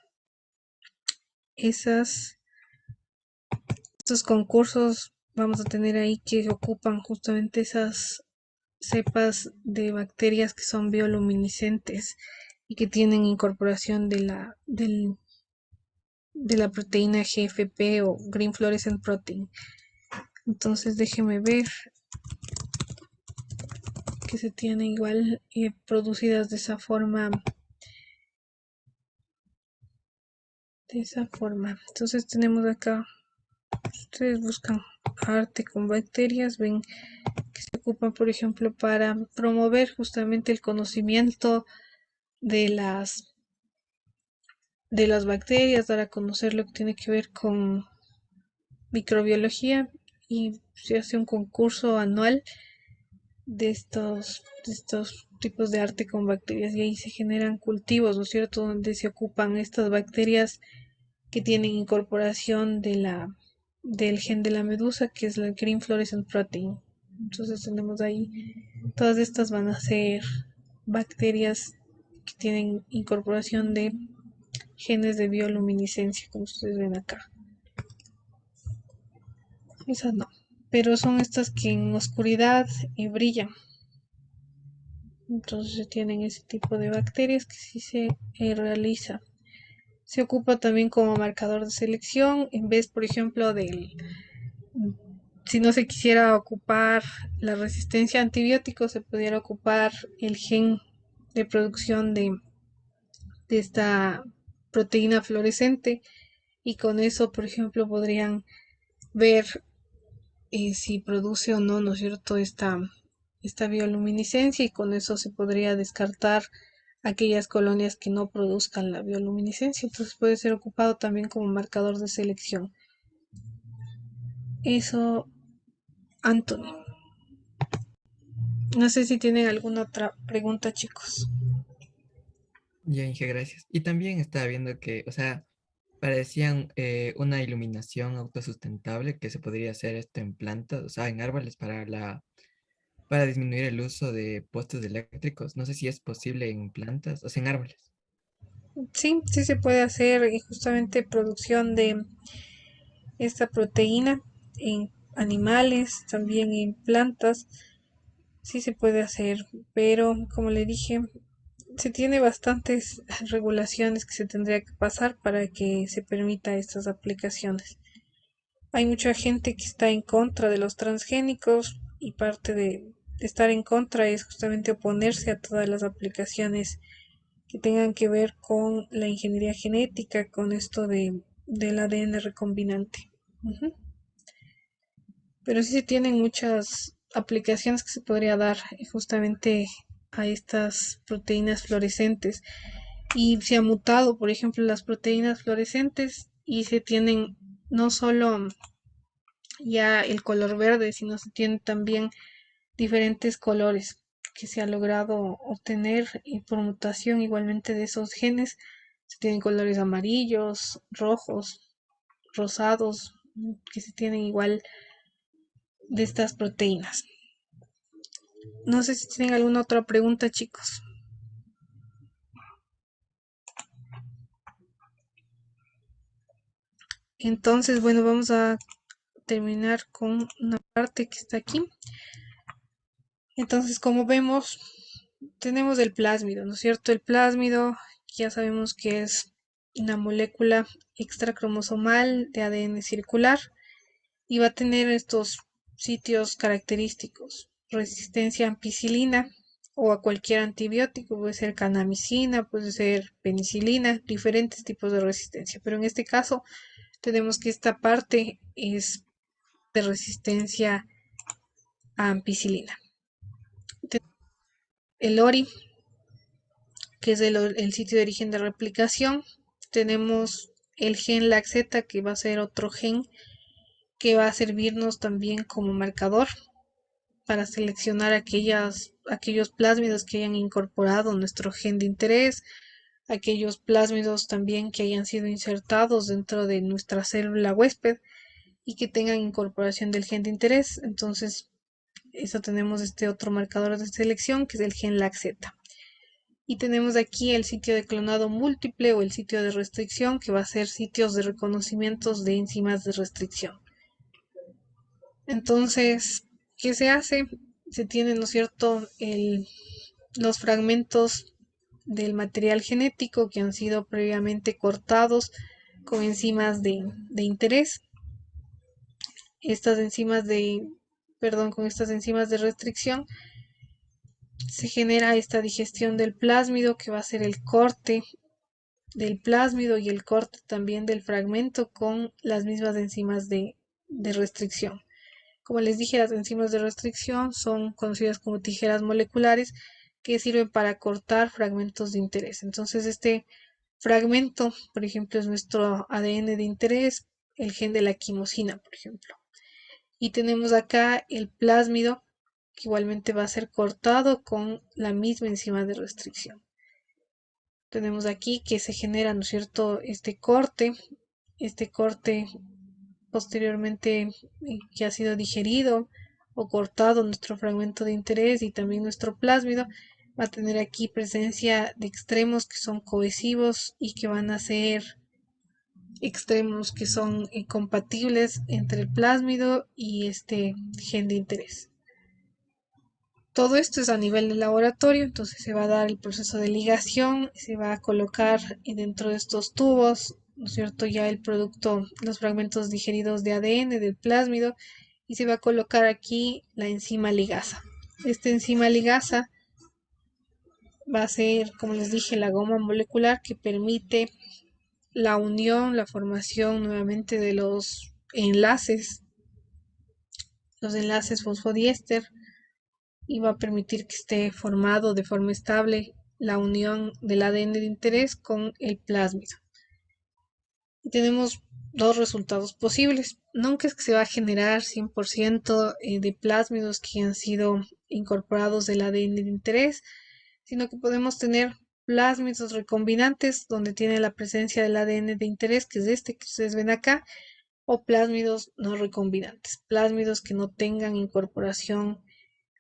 estos concursos, vamos a tener ahí que ocupan justamente esas cepas de bacterias que son bioluminiscentes y que tienen incorporación de la proteína GFP o Green Fluorescent Protein. Entonces déjeme ver que se tiene igual producidas de esa forma. Entonces tenemos acá, ustedes buscan arte con bacterias, ven que se ocupa, por ejemplo, para promover justamente el conocimiento de las bacterias, dar a conocer lo que tiene que ver con microbiología, y se hace un concurso anual de estos tipos de arte con bacterias, y ahí se generan cultivos, ¿no es cierto?, donde se ocupan estas bacterias que tienen incorporación del gen de la medusa, que es la Green Fluorescent Protein. Entonces tenemos ahí, todas estas van a ser bacterias que tienen incorporación de genes de bioluminiscencia, como ustedes ven acá. Esas no, pero son estas que en oscuridad brillan. Entonces tienen ese tipo de bacterias que sí se realiza. Se ocupa también como marcador de selección, en vez, por ejemplo, si no se quisiera ocupar la resistencia a antibióticos, se pudiera ocupar el gen de producción de esta proteína fluorescente y con eso, por ejemplo, podrían ver si produce o no, ¿no es cierto?, esta bioluminiscencia y con eso se podría descartar aquellas colonias que no produzcan la bioluminiscencia. Entonces puede ser ocupado también como marcador de selección. Eso, Anthony. No sé si tienen alguna otra pregunta, chicos. Ya, Inge, gracias. Y también estaba viendo que, o sea, parecían una iluminación autosustentable que se podría hacer esto en plantas, o sea, en árboles para disminuir el uso de postes eléctricos. No sé si es posible en plantas, o sea, en árboles. Sí, sí se puede hacer justamente producción de esta proteína en animales, también en plantas. Sí se puede hacer, pero como le dije, se tiene bastantes regulaciones que se tendría que pasar para que se permita estas aplicaciones. Hay mucha gente que está en contra de los transgénicos y parte de estar en contra es justamente oponerse a todas las aplicaciones que tengan que ver con la ingeniería genética, con esto del ADN recombinante. Ujú. Pero sí se tienen muchas aplicaciones que se podría dar justamente a estas proteínas fluorescentes. Y se ha mutado, por ejemplo, las proteínas fluorescentes y se tienen no solo ya el color verde, sino se tienen también diferentes colores que se ha logrado obtener y por mutación igualmente de esos genes. Se tienen colores amarillos, rojos, rosados, que se tienen igual de estas proteínas. No sé si tienen alguna otra pregunta, chicos. Entonces, bueno, vamos a terminar con una parte que está aquí. Entonces, como vemos, tenemos el plásmido, ¿no es cierto? El plásmido ya sabemos que es una molécula extracromosomal de ADN circular y va a tener estos sitios característicos, resistencia a ampicilina o a cualquier antibiótico, puede ser canamicina, puede ser penicilina, diferentes tipos de resistencia, pero en este caso tenemos que esta parte es de resistencia a ampicilina. El ORI, que es el sitio de origen de replicación. Tenemos el gen LAX-Z, que va a ser otro gen que va a servirnos también como marcador para seleccionar aquellos plásmidos que hayan incorporado nuestro gen de interés, aquellos plásmidos también que hayan sido insertados dentro de nuestra célula huésped y que tengan incorporación del gen de interés. Entonces, eso tenemos este otro marcador de selección que es el gen LAX-Z. Y tenemos aquí el sitio de clonado múltiple o el sitio de restricción, que va a ser sitios de reconocimientos de enzimas de restricción. Entonces, ¿qué se hace? Se tienen, ¿no es cierto?, los fragmentos del material genético que han sido previamente cortados con enzimas de interés. Con estas enzimas de restricción se genera esta digestión del plásmido que va a ser el corte del plásmido y el corte también del fragmento con las mismas enzimas de restricción. Como les dije, las enzimas de restricción son conocidas como tijeras moleculares que sirven para cortar fragmentos de interés. Entonces, este fragmento, por ejemplo, es nuestro ADN de interés, el gen de la quimosina, por ejemplo. Y tenemos acá el plásmido, que igualmente va a ser cortado con la misma enzima de restricción. Tenemos aquí que se genera, ¿no es cierto?, este corte posteriormente que ha sido digerido o cortado nuestro fragmento de interés y también nuestro plásmido, va a tener aquí presencia de extremos que son cohesivos y que van a ser extremos que son compatibles entre el plásmido y este gen de interés. Todo esto es a nivel de laboratorio, entonces se va a dar el proceso de ligación, se va a colocar dentro de estos tubos, ¿no es cierto?, ya el producto, los fragmentos digeridos de ADN del plásmido y se va a colocar aquí la enzima ligasa. Esta enzima ligasa va a ser, como les dije, la goma molecular que permite la unión, la formación nuevamente de los enlaces fosfodiéster, y va a permitir que esté formado de forma estable la unión del ADN de interés con el plásmido. Y tenemos dos resultados posibles. Nunca es que se va a generar 100% de plásmidos que han sido incorporados del ADN de interés, sino que podemos tener plásmidos recombinantes donde tiene la presencia del ADN de interés, que es este que ustedes ven acá, o plásmidos no recombinantes, plásmidos que no tengan incorporación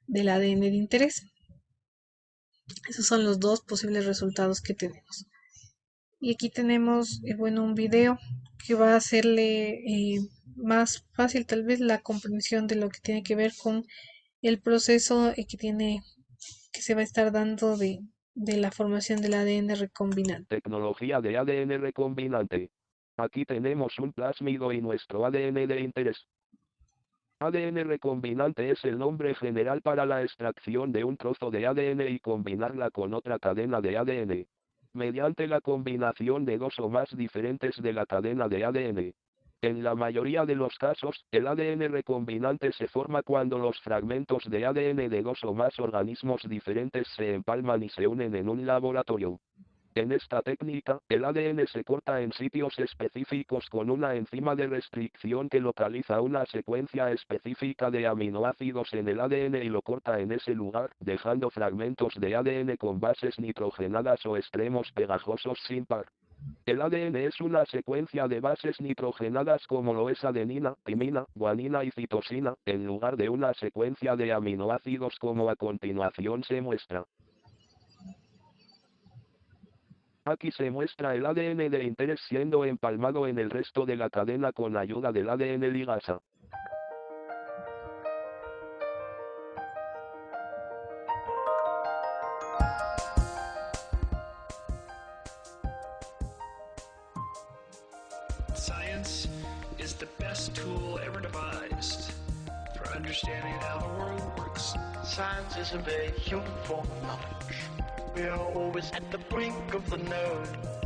del ADN de interés. Esos son los dos posibles resultados que tenemos. Y aquí tenemos, bueno, un video que va a hacerle más fácil tal vez la comprensión de lo que tiene que ver con el proceso que se va a estar dando de la formación del ADN recombinante. Tecnología de ADN recombinante. Aquí tenemos un plásmido y nuestro ADN de interés. ADN recombinante es el nombre general para la extracción de un trozo de ADN y combinarla con otra cadena de ADN. Mediante la combinación de dos o más diferentes de la cadena de ADN. En la mayoría de los casos, el ADN recombinante se forma cuando los fragmentos de ADN de dos o más organismos diferentes se empalman y se unen en un laboratorio. En esta técnica, el ADN se corta en sitios específicos con una enzima de restricción que localiza una secuencia específica de aminoácidos en el ADN y lo corta en ese lugar, dejando fragmentos de ADN con bases nitrogenadas o extremos pegajosos sin par. El ADN es una secuencia de bases nitrogenadas como lo es adenina, timina, guanina y citosina, en lugar de una secuencia de aminoácidos como a continuación se muestra. Aquí se muestra el ADN de interés siendo empalmado en el resto de la cadena con ayuda del ADN ligasa. Science is the best tool ever devised for understanding how the world works. Science is a big human form of knowledge. We are always at the brink of the node.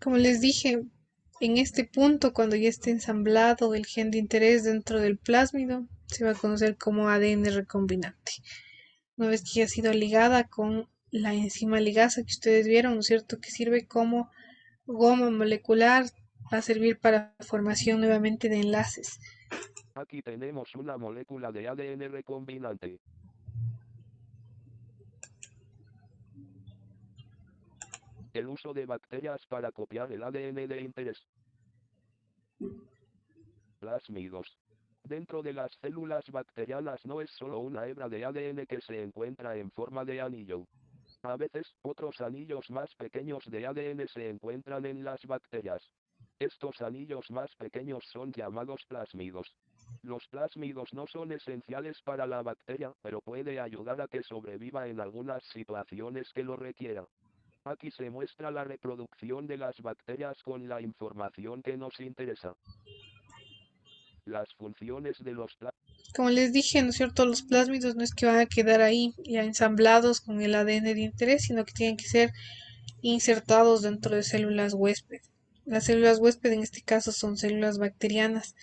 Como les dije, en este punto, cuando ya esté ensamblado el gen de interés dentro del plásmido, se va a conocer como ADN recombinante. Una vez que ya ha sido ligada con la enzima ligasa que ustedes vieron, ¿no es cierto?, que sirve como goma molecular, va a servir para la formación nuevamente de enlaces. Aquí tenemos una molécula de ADN recombinante. El uso de bacterias para copiar el ADN de interés. Plásmidos. Dentro de las células bacterianas no es solo una hebra de ADN que se encuentra en forma de anillo. A veces, otros anillos más pequeños de ADN se encuentran en las bacterias. Estos anillos más pequeños son llamados plásmidos. Los plásmidos no son esenciales para la bacteria, pero puede ayudar a que sobreviva en algunas situaciones que lo requiera. Aquí se muestra la reproducción de las bacterias con la información que nos interesa. Las funciones de los plásmidos. Como les dije, ¿no es cierto?, los plásmidos no es que van a quedar ahí ya ensamblados con el ADN de interés, sino que tienen que ser insertados dentro de células huésped. Las células huésped en este caso son células bacterianas.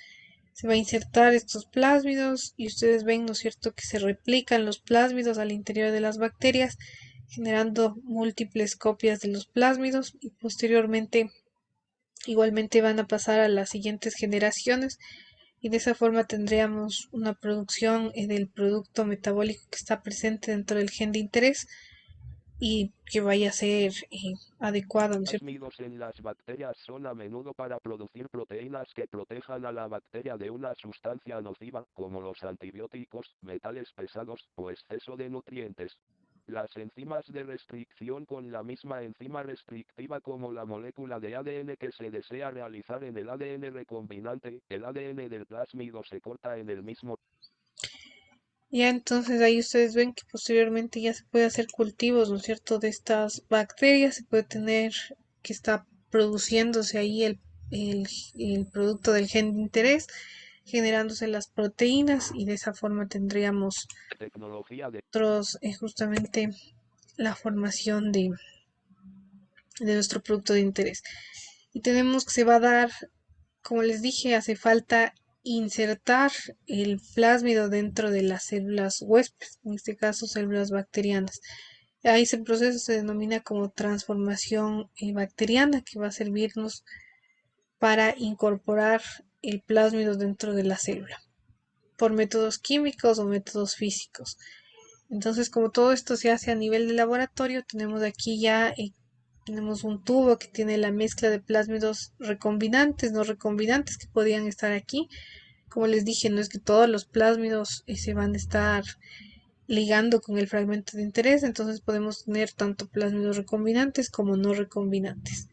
Se va a insertar estos plásmidos y ustedes ven, ¿no es cierto?, que se replican los plásmidos al interior de las bacterias, generando múltiples copias de los plásmidos y posteriormente igualmente van a pasar a las siguientes generaciones y de esa forma tendríamos una producción del producto metabólico que está presente dentro del gen de interés y que vaya a ser adecuado, ¿no es cierto? Los plásmidos en las bacterias son a menudo para producir proteínas que protejan a la bacteria de una sustancia nociva, como los antibióticos, metales pesados o exceso de nutrientes. Las enzimas de restricción con la misma enzima restrictiva como la molécula de ADN que se desea realizar en el ADN recombinante, el ADN del plásmido se corta en el mismo. Ya entonces ahí ustedes ven que posteriormente ya se puede hacer cultivos, ¿no es cierto?, de estas bacterias, se puede tener que está produciéndose ahí el producto del gen de interés generándose las proteínas y de esa forma tendríamos Tecnología de justamente la formación de nuestro producto de interés. Y tenemos que se va a dar, como les dije, hace falta insertar el plásmido dentro de las células huésped, en este caso células bacterianas. A ese proceso se denomina como transformación bacteriana, que va a servirnos para incorporar el plásmido dentro de la célula por métodos químicos o métodos físicos. Entonces, como todo esto se hace a nivel de laboratorio, tenemos aquí ya tenemos un tubo que tiene la mezcla de plásmidos recombinantes, no recombinantes que podían estar aquí. Como les dije, no es que todos los plásmidos se van a estar ligando con el fragmento de interés, entonces podemos tener tanto plásmidos recombinantes como no recombinantes.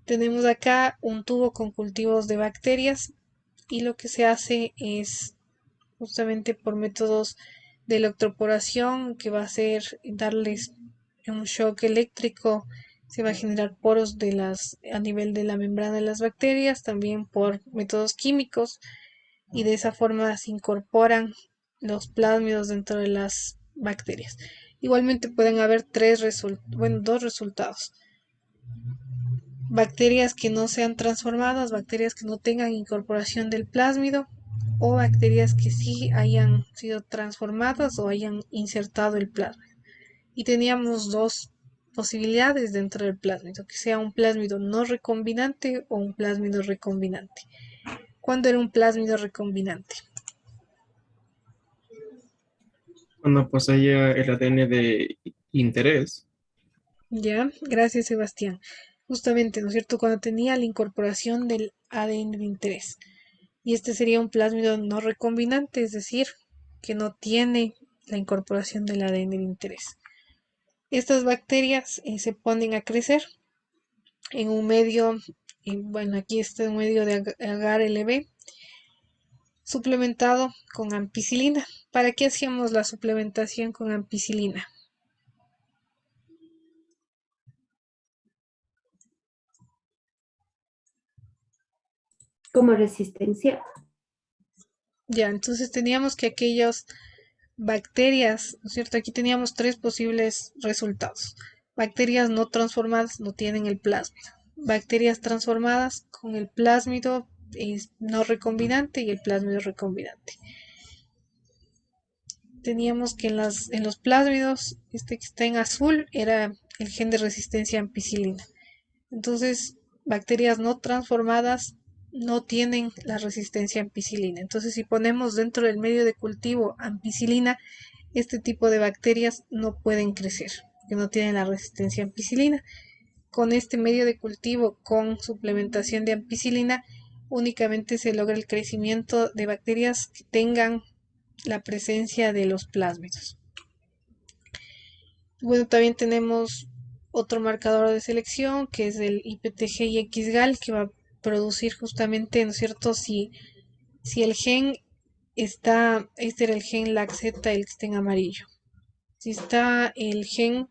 Tenemos acá un tubo con cultivos de bacterias y lo que se hace es justamente por métodos de electroporación, que va a ser darles un shock eléctrico, se va a generar poros a nivel de la membrana de las bacterias, también por métodos químicos, y de esa forma se incorporan los plásmidos dentro de las bacterias. Igualmente pueden haber dos resultados. Bacterias que no sean transformadas, bacterias que no tengan incorporación del plásmido, o bacterias que sí hayan sido transformadas o hayan insertado el plásmido. Y teníamos dos posibilidades dentro del plásmido, que sea un plásmido no recombinante o un plásmido recombinante. ¿Cuándo era un plásmido recombinante? Cuando poseía el ADN de interés. Ya, gracias Sebastián. Justamente, ¿no es cierto? Cuando tenía la incorporación del ADN de interés. Y este sería un plásmido no recombinante, es decir, que no tiene la incorporación del ADN de interés. Estas bacterias se ponen a crecer en un medio, bueno, aquí está un medio de agar-LB, suplementado con ampicilina. ¿Para qué hacíamos la suplementación con ampicilina? Como resistencia. Ya, entonces teníamos que aquellas bacterias, ¿no es cierto? Aquí teníamos tres posibles resultados. Bacterias no transformadas no tienen el plásmido. Bacterias transformadas con el plásmido no recombinante y el plásmido recombinante. Teníamos que en los plásmidos, este que está en azul era el gen de resistencia a ampicilina. Entonces, bacterias no transformadas no tienen la resistencia a ampicilina. Entonces, si ponemos dentro del medio de cultivo ampicilina, este tipo de bacterias no pueden crecer, porque no tienen la resistencia a ampicilina. Con este medio de cultivo con suplementación de ampicilina, únicamente se logra el crecimiento de bacterias que tengan la presencia de los plásmidos. Bueno, también tenemos otro marcador de selección que es el IPTG y XGAL, que va a producir justamente, ¿no es cierto? Si el gen está, este era el gen LAGZ, el que está en amarillo. Si está el gen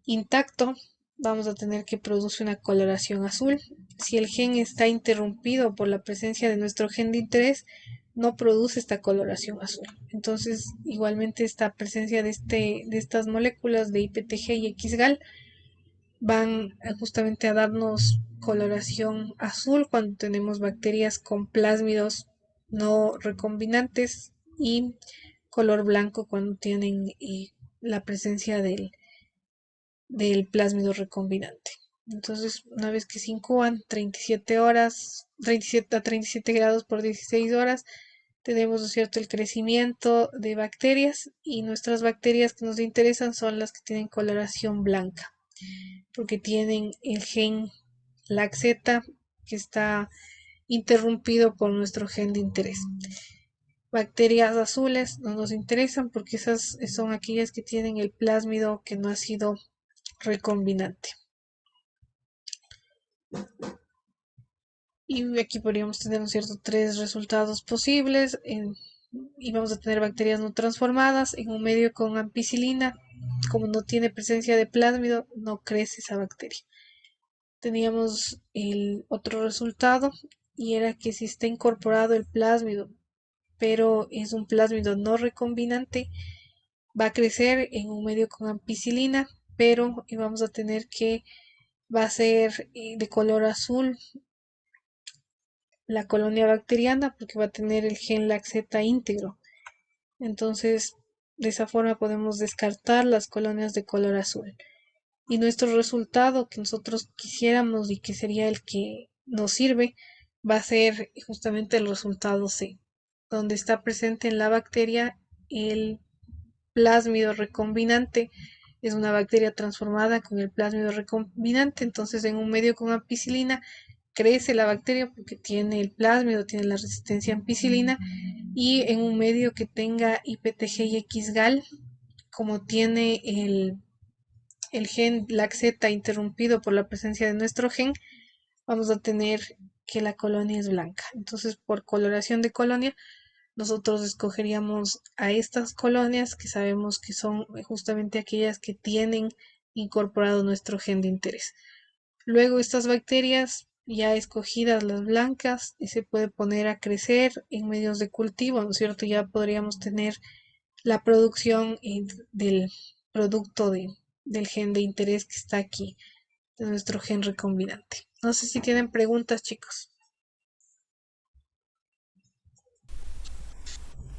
intacto, vamos a tener que producir una coloración azul. Si el gen está interrumpido por la presencia de nuestro gen de interés, no produce esta coloración azul. Entonces, igualmente esta presencia de estas moléculas de IPTG y XGAL van justamente a darnos coloración azul cuando tenemos bacterias con plásmidos no recombinantes y color blanco cuando tienen la presencia del plásmido recombinante. Entonces, una vez que se incuban 37 horas, 37 a 37 grados por 16 horas, tenemos, ¿no es cierto?, el crecimiento de bacterias, y nuestras bacterias que nos interesan son las que tienen coloración blanca, porque tienen el gen LAGZ que está interrumpido por nuestro gen de interés. Bacterias azules no nos interesan porque esas son aquellas que tienen el plásmido que no ha sido recombinante. Y aquí podríamos tener, ¿no es cierto?, tres resultados posibles. Y vamos a tener bacterias no transformadas en un medio con ampicilina. Como no tiene presencia de plásmido, no crece esa bacteria. Teníamos el otro resultado y era que si está incorporado el plásmido, pero es un plásmido no recombinante, va a crecer en un medio con ampicilina, pero vamos a tener que va a ser de color azul la colonia bacteriana porque va a tener el gen laxeta íntegro. Entonces, de esa forma podemos descartar las colonias de color azul. Y nuestro resultado que nosotros quisiéramos y que sería el que nos sirve va a ser justamente el resultado C, donde está presente en la bacteria el plásmido recombinante. Es una bacteria transformada con el plásmido recombinante, entonces en un medio con ampicilina crece la bacteria porque tiene el plásmido, tiene la resistencia a ampicilina, y en un medio que tenga IPTG y XGAL, como tiene el gen laxeta interrumpido por la presencia de nuestro gen, vamos a tener que la colonia es blanca. Entonces, por coloración de colonia, nosotros escogeríamos a estas colonias que sabemos que son justamente aquellas que tienen incorporado nuestro gen de interés. Luego estas bacterias ya escogidas, las blancas, y se puede poner a crecer en medios de cultivo, ¿no es cierto? Ya podríamos tener la producción del producto del gen de interés que está aquí, de nuestro gen recombinante. No sé si tienen preguntas, chicos.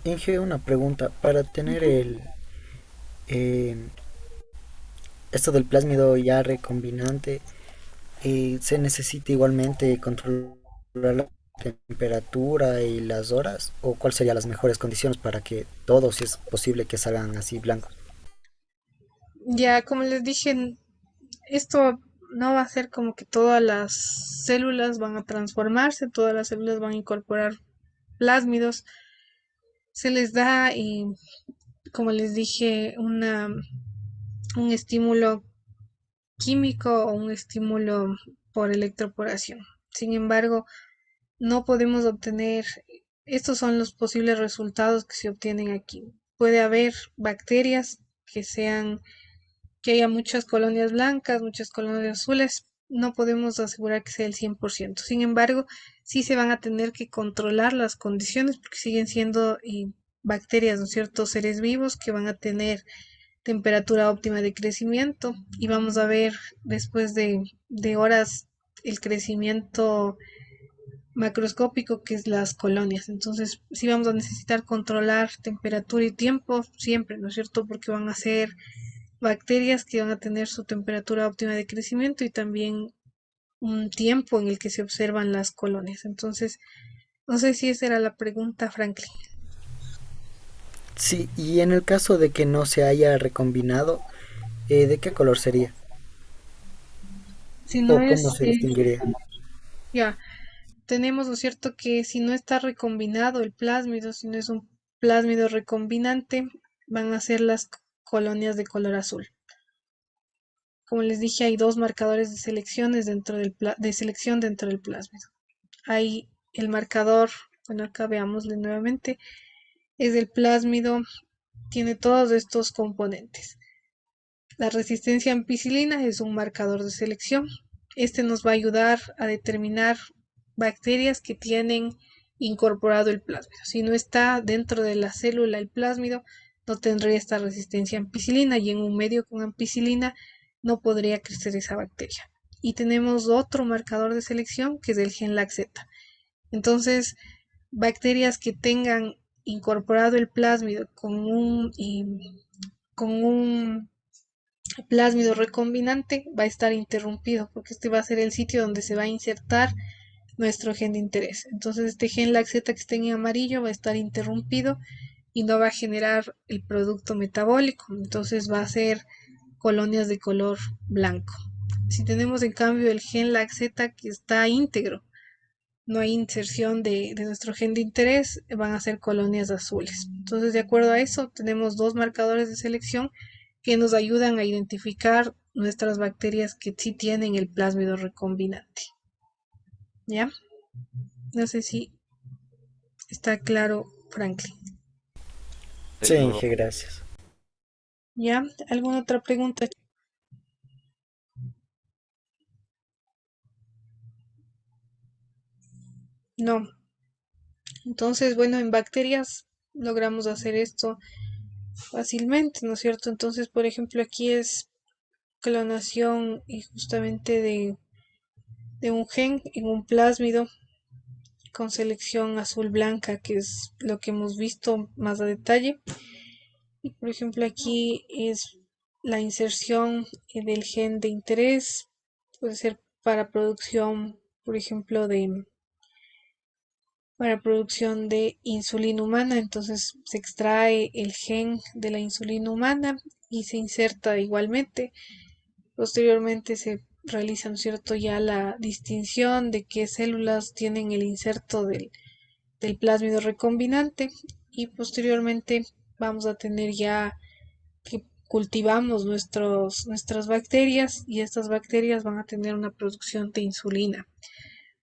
Inge, una pregunta. Para tener eh, esto del plásmido ya recombinante, ¿se necesita igualmente controlar la temperatura y las horas? ¿O cuáles serían las mejores condiciones para que todos, si es posible, que salgan así blancos? Ya, como les dije, esto no va a ser como que todas las células van a transformarse, todas las células van a incorporar plásmidos. Se les da, como les dije, un estímulo químico o un estímulo por electroporación. Sin embargo, no podemos obtener, estos son los posibles resultados que se obtienen aquí. Puede haber bacterias que haya muchas colonias blancas, muchas colonias azules. No podemos asegurar que sea el 100%. Sin embargo, sí se van a tener que controlar las condiciones porque siguen siendo bacterias, ¿no es cierto?, seres vivos que van a tener temperatura óptima de crecimiento, y vamos a ver después de horas el crecimiento macroscópico que es las colonias. Entonces, sí vamos a necesitar controlar temperatura y tiempo siempre, ¿no es cierto? Porque van a ser bacterias que van a tener su temperatura óptima de crecimiento y también un tiempo en el que se observan las colonias. Entonces, no sé si esa era la pregunta, Franklin. Sí, y en el caso de que no se haya recombinado, ¿de qué color sería? Si no ¿O cómo es, se distinguiría? ya, tenemos, ¿no es cierto?, que si no está recombinado el plásmido, si no es un plásmido recombinante, van a ser las colonias de color azul. Como les dije, hay dos marcadores de selecciones de selección dentro del plásmido. Hay el marcador, bueno, acá veámosle nuevamente, es el plásmido, tiene todos estos componentes. La resistencia a ampicilina es un marcador de selección. Este nos va a ayudar a determinar bacterias que tienen incorporado el plásmido. Si no está dentro de la célula el plásmido, no tendría esta resistencia a ampicilina, y en un medio con ampicilina no podría crecer esa bacteria. Y tenemos otro marcador de selección que es el gen laxeta. Entonces, bacterias que tengan incorporado el plásmido con un plásmido recombinante va a estar interrumpido porque este va a ser el sitio donde se va a insertar nuestro gen de interés. Entonces este gen laxeta que está en amarillo va a estar interrumpido y no va a generar el producto metabólico. Entonces va a ser colonias de color blanco. Si tenemos en cambio el gen laxeta que está íntegro, no hay inserción de nuestro gen de interés, van a ser colonias azules. Entonces, de acuerdo a eso, tenemos dos marcadores de selección que nos ayudan a identificar nuestras bacterias que sí tienen el plásmido recombinante. ¿Ya? No sé si está claro, Franklin. Sí, Inge, gracias. ¿Ya? ¿Alguna otra pregunta? No. Entonces, bueno, en bacterias logramos hacer esto fácilmente, ¿no es cierto? Entonces, por ejemplo, aquí es clonación justamente de un gen en un plásmido con selección azul-blanca, que es lo que hemos visto más a detalle. Y por ejemplo, aquí es la inserción del gen de interés, puede ser para producción, por ejemplo, para producción de insulina humana. Entonces se extrae el gen de la insulina humana y se inserta igualmente. Posteriormente se realiza, ¿no es cierto?, ya la distinción de qué células tienen el inserto del plásmido recombinante, y posteriormente vamos a tener ya que cultivamos nuestras bacterias, y estas bacterias van a tener una producción de insulina,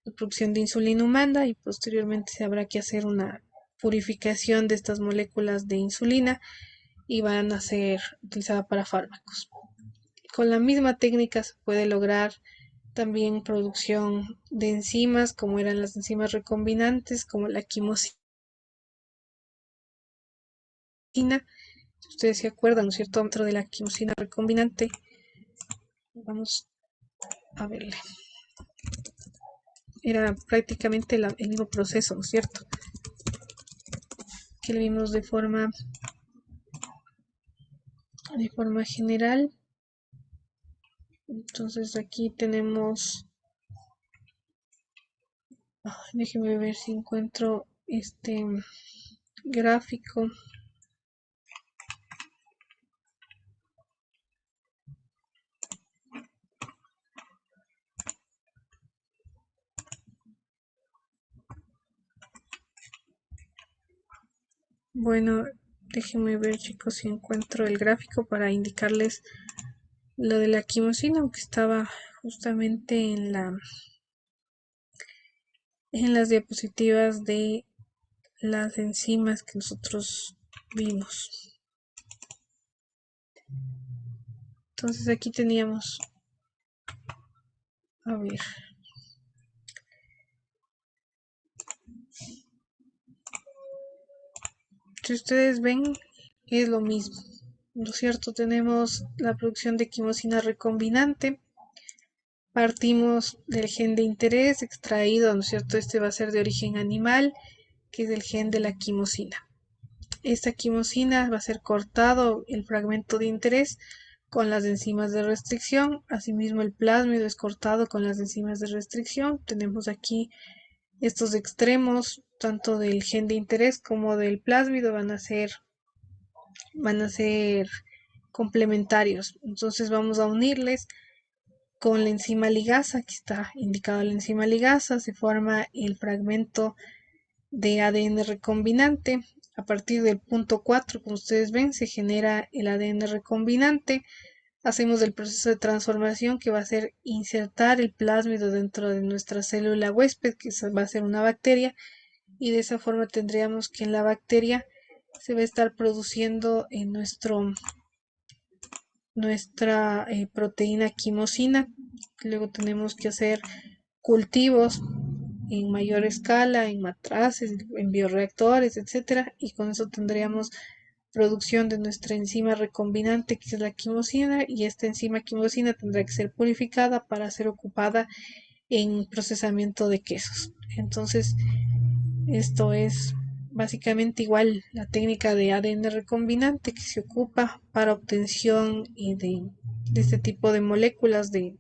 la producción de insulina humana, y posteriormente se habrá que hacer una purificación de estas moléculas de insulina y van a ser utilizadas para fármacos. Con la misma técnica se puede lograr también producción de enzimas, como eran las enzimas recombinantes, como la quimosina. Si ustedes se acuerdan, ¿no es cierto?, dentro de la quimosina recombinante, vamos a verle. Era prácticamente el mismo proceso, ¿no es cierto?, que lo vimos de forma general. Entonces aquí tenemos, déjenme ver si encuentro este gráfico. Bueno, déjenme ver, chicos, si encuentro el gráfico para indicarles lo de la quimosina, aunque estaba justamente en las diapositivas de las enzimas que nosotros vimos. Entonces aquí teníamos, a ver, si ustedes ven, es lo mismo, ¿no es cierto? Tenemos la producción de quimosina recombinante, partimos del gen de interés extraído, ¿no es cierto? Este va a ser de origen animal, que es el gen de la quimosina. Esta quimosina va a ser cortado el fragmento de interés con las enzimas de restricción. Asimismo, el plásmido es cortado con las enzimas de restricción. Tenemos aquí estos extremos, tanto del gen de interés como del plásmido, van a ser complementarios. Entonces vamos a unirles con la enzima ligasa. Aquí está indicada la enzima ligasa. Se forma el fragmento de ADN recombinante. A partir del punto 4, como ustedes ven, se genera el ADN recombinante. Hacemos el proceso de transformación, que va a ser insertar el plásmido dentro de nuestra célula huésped, que va a ser una bacteria, y de esa forma tendríamos que en la bacteria se va a estar produciendo en nuestra proteína quimosina. Luego tenemos que hacer cultivos en mayor escala, en matraces, en bioreactores, etcétera, y con eso tendríamos producción de nuestra enzima recombinante, que es la quimosina, y esta enzima quimosina tendrá que ser purificada para ser ocupada en procesamiento de quesos. Entonces, esto es básicamente igual la técnica de ADN recombinante que se ocupa para obtención de este tipo de moléculas, de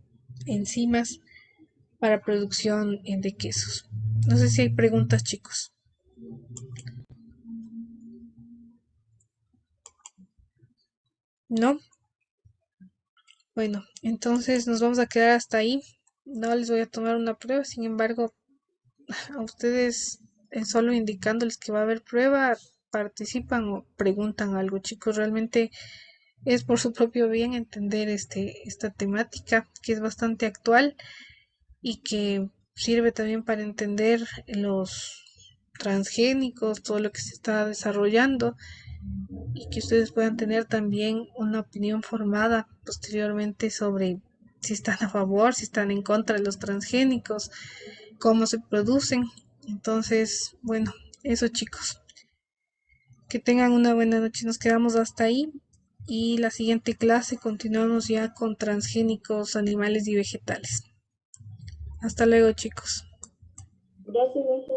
enzimas, para producción de quesos. No sé si hay preguntas, chicos. ¿No? Bueno, entonces nos vamos a quedar hasta ahí. No les voy a tomar una prueba, sin embargo, a ustedes, solo indicándoles que va a haber prueba, participan o preguntan algo, chicos. Realmente es por su propio bien entender esta temática, que es bastante actual y que sirve también para entender los transgénicos, todo lo que se está desarrollando, y que ustedes puedan tener también una opinión formada posteriormente sobre si están a favor, si están en contra de los transgénicos, cómo se producen, Entonces, bueno, eso chicos. Que tengan una buena noche. Nos quedamos hasta ahí. Y la siguiente clase continuamos ya con transgénicos animales y vegetales. Hasta luego chicos. Gracias, Ángel.